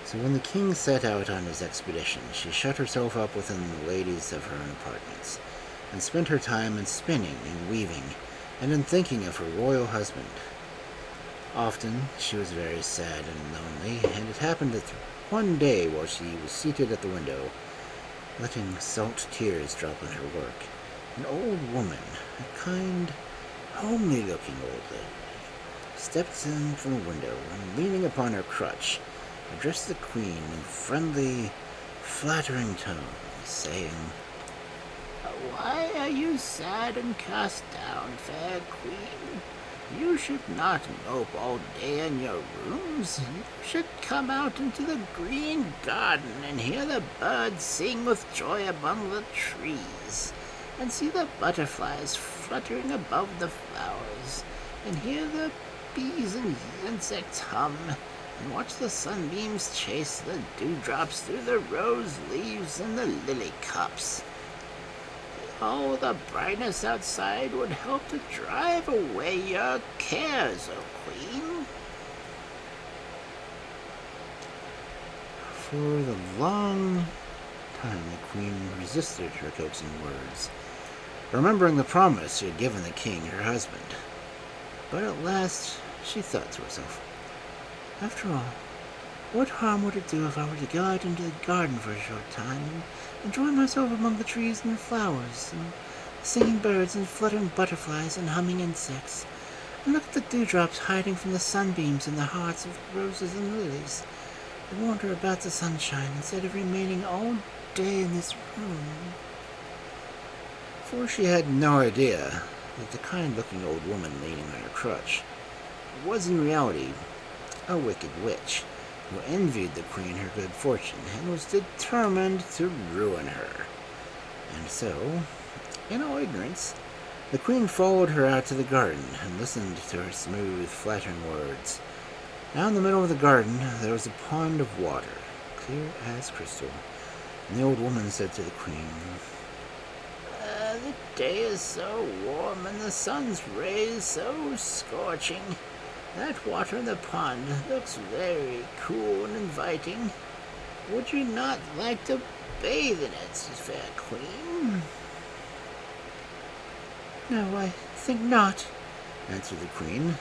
So when the king set out on his expedition, she shut herself up within the ladies of her own apartments, and spent her time in spinning and weaving, and in thinking of her royal husband. Often she was very sad and lonely, and it happened that one day while she was seated at the window, letting salt tears drop on her work, an old woman, a kind, homely-looking old lady, stepped in from the window and, leaning upon her crutch, addressed the queen in friendly, flattering tones, saying,
Why are you sad and cast down, fair queen? You should not mope all day in your rooms. You should come out into the green garden and hear the birds sing with joy among the trees, and see the butterflies fluttering above the flowers, and hear the bees and insects hum, and watch the sunbeams chase the dewdrops through the rose leaves and the lily cups. Oh, the brightness outside would help to drive away your cares, O Queen.
For the long time the queen resisted her coaxing words, remembering the promise she had given the king, her husband. But at last she thought to herself, after all, what harm would it do if I were to go out into the garden for a short time and enjoy myself among the trees and the flowers, and the singing birds and fluttering butterflies and humming insects, and look at the dewdrops hiding from the sunbeams in the hearts of roses and lilies, and wander about the sunshine instead of remaining all day in this room? For she had no idea that the kind-looking old woman leaning on her crutch was in reality a wicked witch, who envied the queen her good fortune and was determined to ruin her. And so, in all ignorance, the queen followed her out to the garden and listened to her smooth, flattering words. Now in the middle of the garden there was a pond of water, clear as crystal, and the old woman said to the queen,
The day is so warm and the sun's rays so scorching. That water in the pond looks very cool and inviting. Would you not like to bathe in it, fair queen?
No, I think not, answered the queen.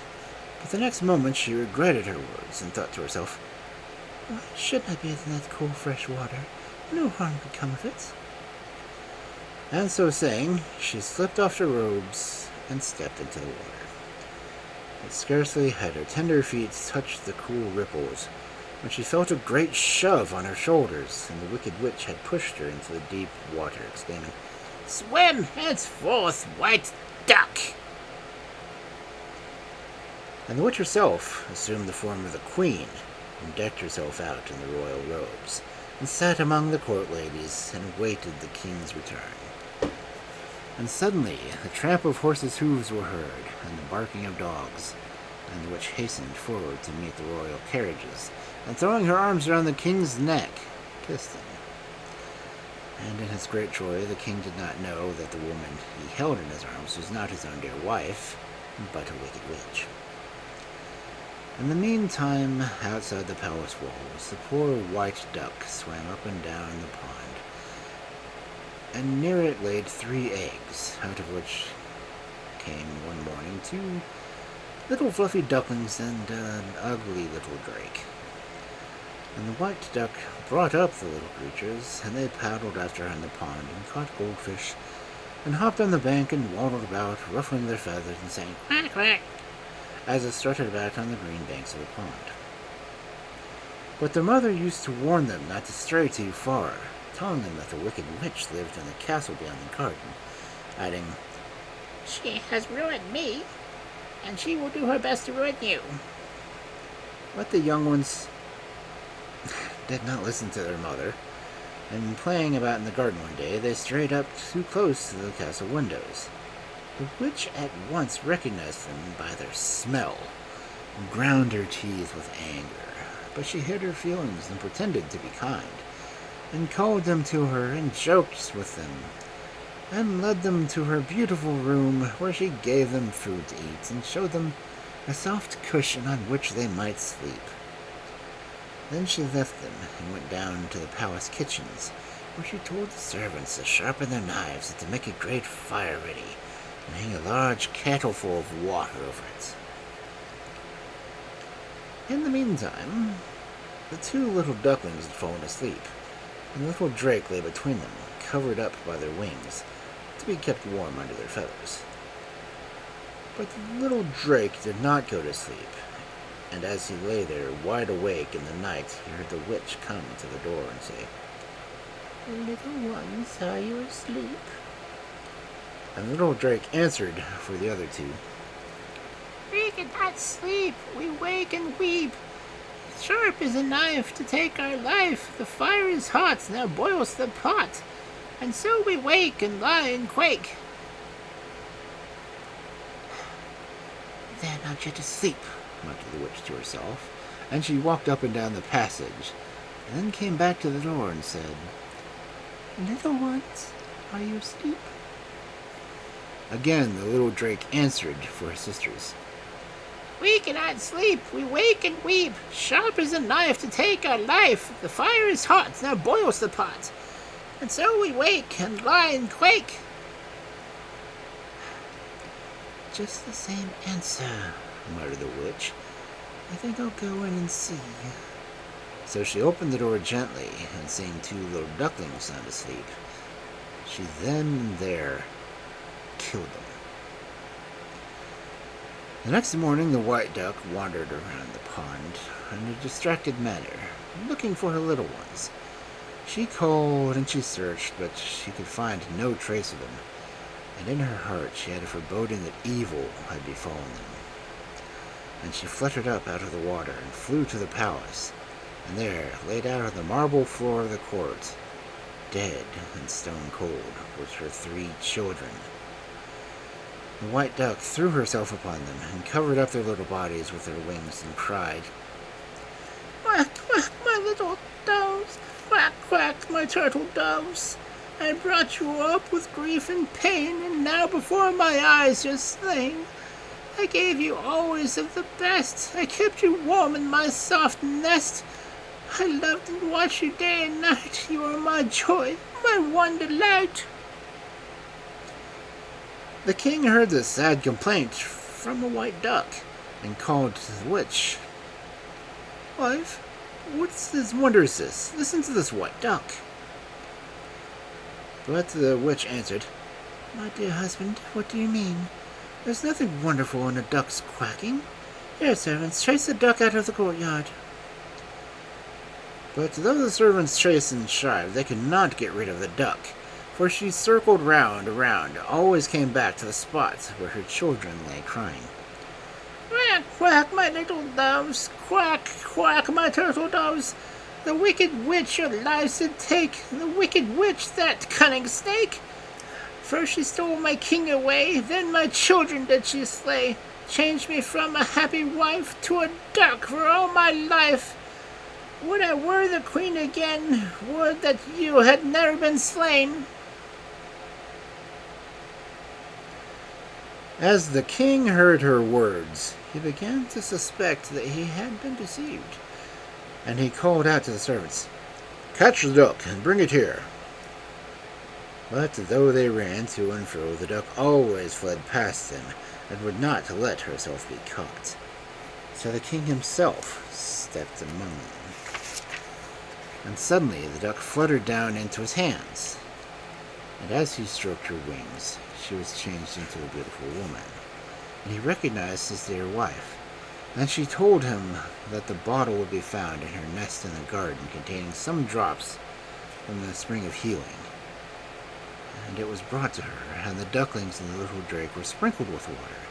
But the next moment she regretted her words and thought to herself, why shouldn't I bathe in that cool, fresh water? No harm could come of it. And so saying, she slipped off her robes and stepped into the water. But scarcely had her tender feet touched the cool ripples when she felt a great shove on her shoulders, and the wicked witch had pushed her into the deep water, exclaiming,
Swim henceforth, white duck!
And the witch herself assumed the form of the queen, and decked herself out in the royal robes, and sat among the court ladies, and awaited the king's return. And suddenly the tramp of horses' hooves were heard, and the barking of dogs, and the witch hastened forward to meet the royal carriages, and throwing her arms around the king's neck, kissed him. And in his great joy the king did not know that the woman he held in his arms was not his own dear wife, but a wicked witch. In the meantime, outside the palace walls, the poor white duck swam up and down the pond, and near it laid 3 eggs, out of which came one morning 2 little fluffy ducklings and an ugly little drake. And the white duck brought up the little creatures, and they paddled after her in the pond and caught goldfish, and hopped on the bank and waddled about, ruffling their feathers and saying quack quack, as it strutted about on the green banks of the pond. But their mother used to warn them not to stray too far, telling them that the wicked witch lived in the castle beyond the garden, adding,
She has ruined me, and she will do her best to ruin you.
But the young ones did not listen to their mother, and playing about in the garden one day, they strayed up too close to the castle windows. The witch at once recognized them by their smell, and ground her teeth with anger, but she hid her feelings and pretended to be kind, and called them to her and joked with them, and led them to her beautiful room, where she gave them food to eat and showed them a soft cushion on which they might sleep. Then she left them and went down to the palace kitchens, where she told the servants to sharpen their knives and to make a great fire ready, and hang a large kettle full of water over it. In the meantime, the 2 little ducklings had fallen asleep, and the little drake lay between them, covered up by their wings, to be kept warm under their feathers. But the little drake did not go to sleep, and as he lay there wide awake in the night, he heard the witch come to the door and say,
Little ones, are you asleep?
and the little drake answered for the other 2,
We cannot sleep, we wake and weep. Sharp is a knife to take our life, the fire is hot, now boils the pot, and so we wake and lie and quake.
They're not yet asleep, muttered the witch to herself, and she walked up and down the passage, and then came back to the door and said,
Little ones, are you asleep?
Again the little drake answered for his sisters,
We cannot sleep, we wake and weep. Sharp is a knife to take our life, the fire is hot, now boils the pot, and so we wake and lie and quake.
Just the same answer, muttered the witch. I think I'll go in and see. So she opened the door gently, and seeing 2 little ducklings sound asleep, she then and there killed them. The next morning the white duck wandered around the pond in a distracted manner, looking for her little ones. She called and she searched, but she could find no trace of them, and in her heart she had a foreboding that evil had befallen them. And she fluttered up out of the water and flew to the palace, And there, laid out on the marble floor of the court, dead and stone cold, was her 3 children. The white duck threw herself upon them and covered up their little bodies with her wings and cried,
Quack, quack, my little doves! Quack, quack, my turtle doves! I brought you up with grief and pain, and now before my eyes you're slain. I gave you always of the best. I kept you warm in my soft nest. I loved and watched you day and night. You are my joy, my one delight.
The king heard this sad complaint from the white duck and called to the witch. Wife, what wonder is this? Listen to this white duck. But the witch answered,
My dear husband, what do you mean? There's nothing wonderful in a duck's quacking. Here, servants, chase the duck out of the courtyard.
But though the servants chased and strived, they could not get rid of the duck, for she circled round, always came back to the spot where her children lay crying.
Quack, quack, my little doves! Quack, quack, my turtle doves! The wicked witch your lives did take, the wicked witch, that cunning snake! First she stole my king away, then my children did she slay, changed me from a happy wife to a duck for all my life. Would I were the queen again, would that you had never been slain.
As the king heard her words, he began to suspect that he had been deceived, and he called out to the servants, Catch the duck and bring it here. But though they ran to and fro, the duck always fled past them and would not let herself be caught. So the king himself stepped among them. And suddenly the duck fluttered down into his hands, and as he stroked her wings, she was changed into a beautiful woman, and he recognized his dear wife. And she told him that the bottle would be found in her nest in the garden containing some drops from the spring of healing. And it was brought to her, and the ducklings and the little drake were sprinkled with water,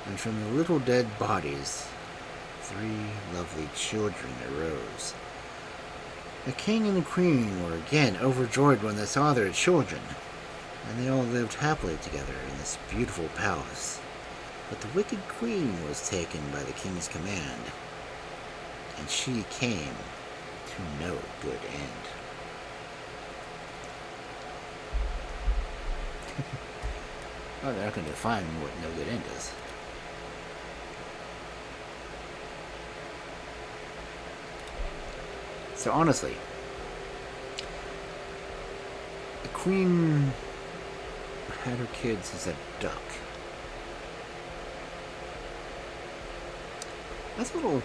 and from the little dead bodies 3 lovely children arose. The king and the queen were again overjoyed when they saw their children, and they all lived happily together in this beautiful palace. But the wicked queen was taken by the king's command, and she came to no good end. Well, they're not going to define what no good end is. So honestly, the queen had her kids as a duck. That's a little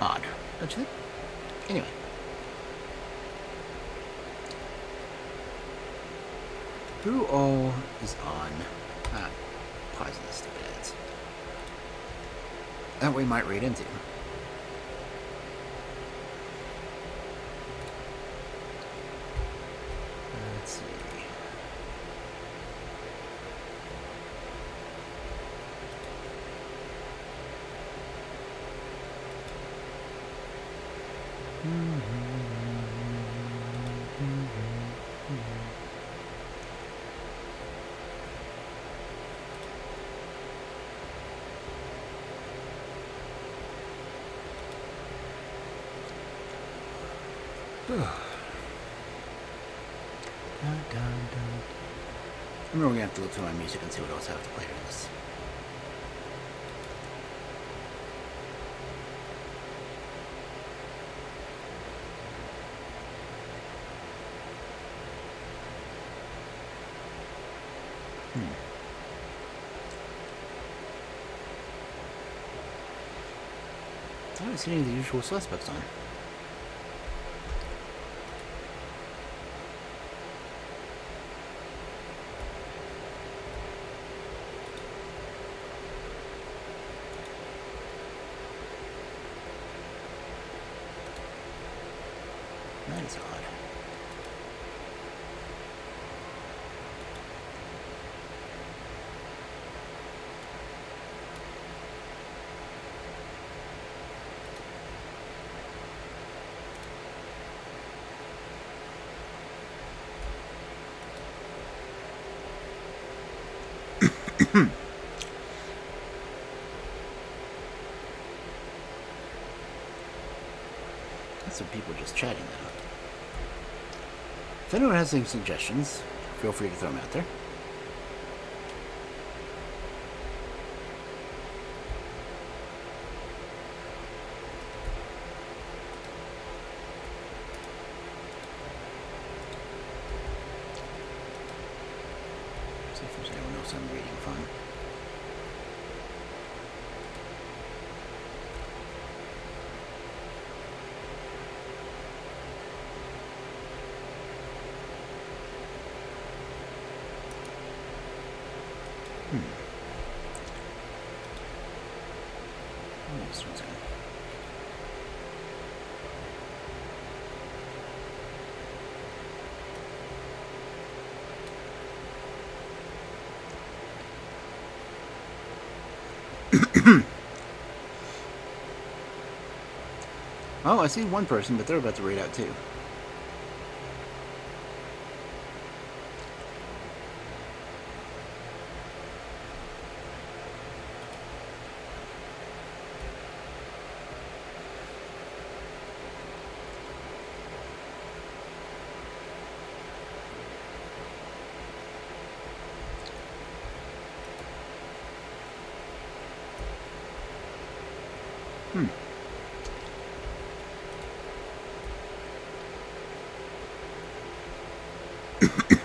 odd, don't you think? Anyway. Who all is on? Pausing this stupid ads. That we might read into. Let's see. I'm going to have to look through my music and see what else I have to play to this. I haven't seen any of the usual suspects on. That is odd. Some people just chatting now. If anyone has any suggestions, feel free to throw them out there. See if there's anyone else I'm reading fun. Oh, this one's in. Oh, I see one person, but they're about to raid out too.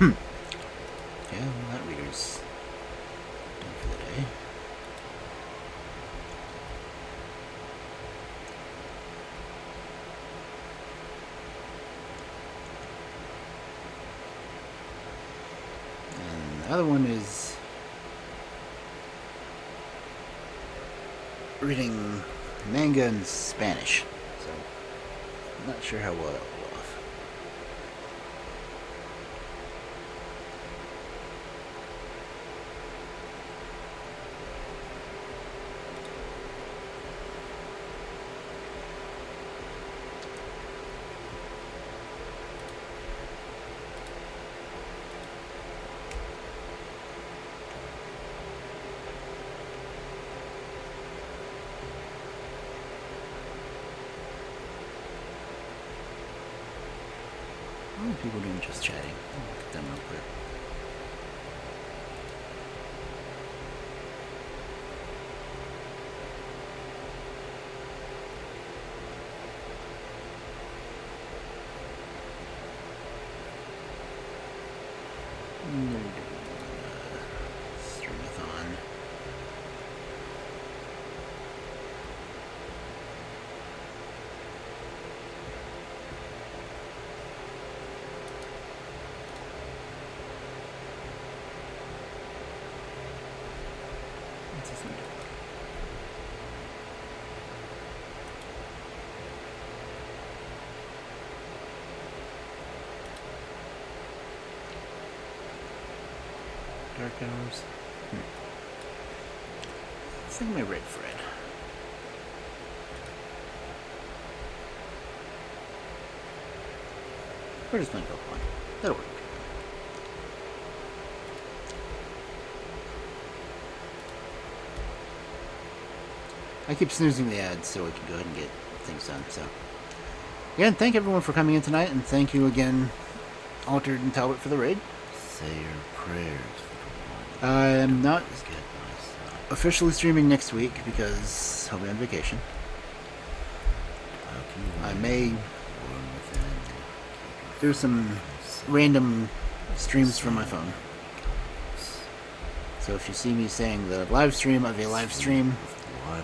Yeah, well, that reader's done for the day. And the other one is reading manga in Spanish, so I'm not sure how well that will go off. What are people doing just chatting? I'll look at them real quick. And they're doing streamathon. What's this one doing? Dark Hours. I think my red Fred. We're just playing Pokemon. That'll work. I keep snoozing the ads so we can go ahead and get things done. So, again, thank everyone for coming in tonight, and thank you again, Altered and Talbot, for the raid.
Say your prayers for the one
I am not
who's get my son.
officially streaming next week because I'll be on vacation.
How can you
I
win
may
warm within?
do some random streams from my phone. So if you see me saying the live stream of a live stream,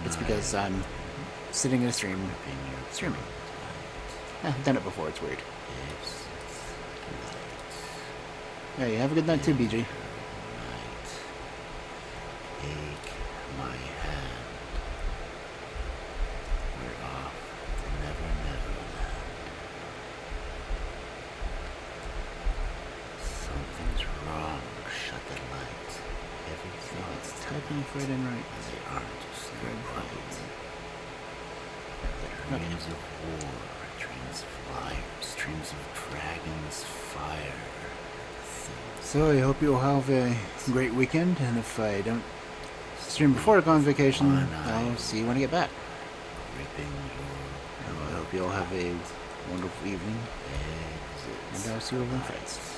it's because I'm sitting in a stream streaming. I've done it before, it's weird. Yeah, you have a good night too, BG.
Take my hand. We're off to Never Never Land. Something's wrong. Shut the light. Everything's
Typing Fred in right.
They aren't so right. The dreams of war, dreams of flyers, dreams of dragons, fire, things.
So I hope you'll have a great weekend, and if I don't stream before I go on vacation, I'll see you when I get back.
Ripping your
I hope you'll have a wonderful evening,
exits.
and I'll see you over in France.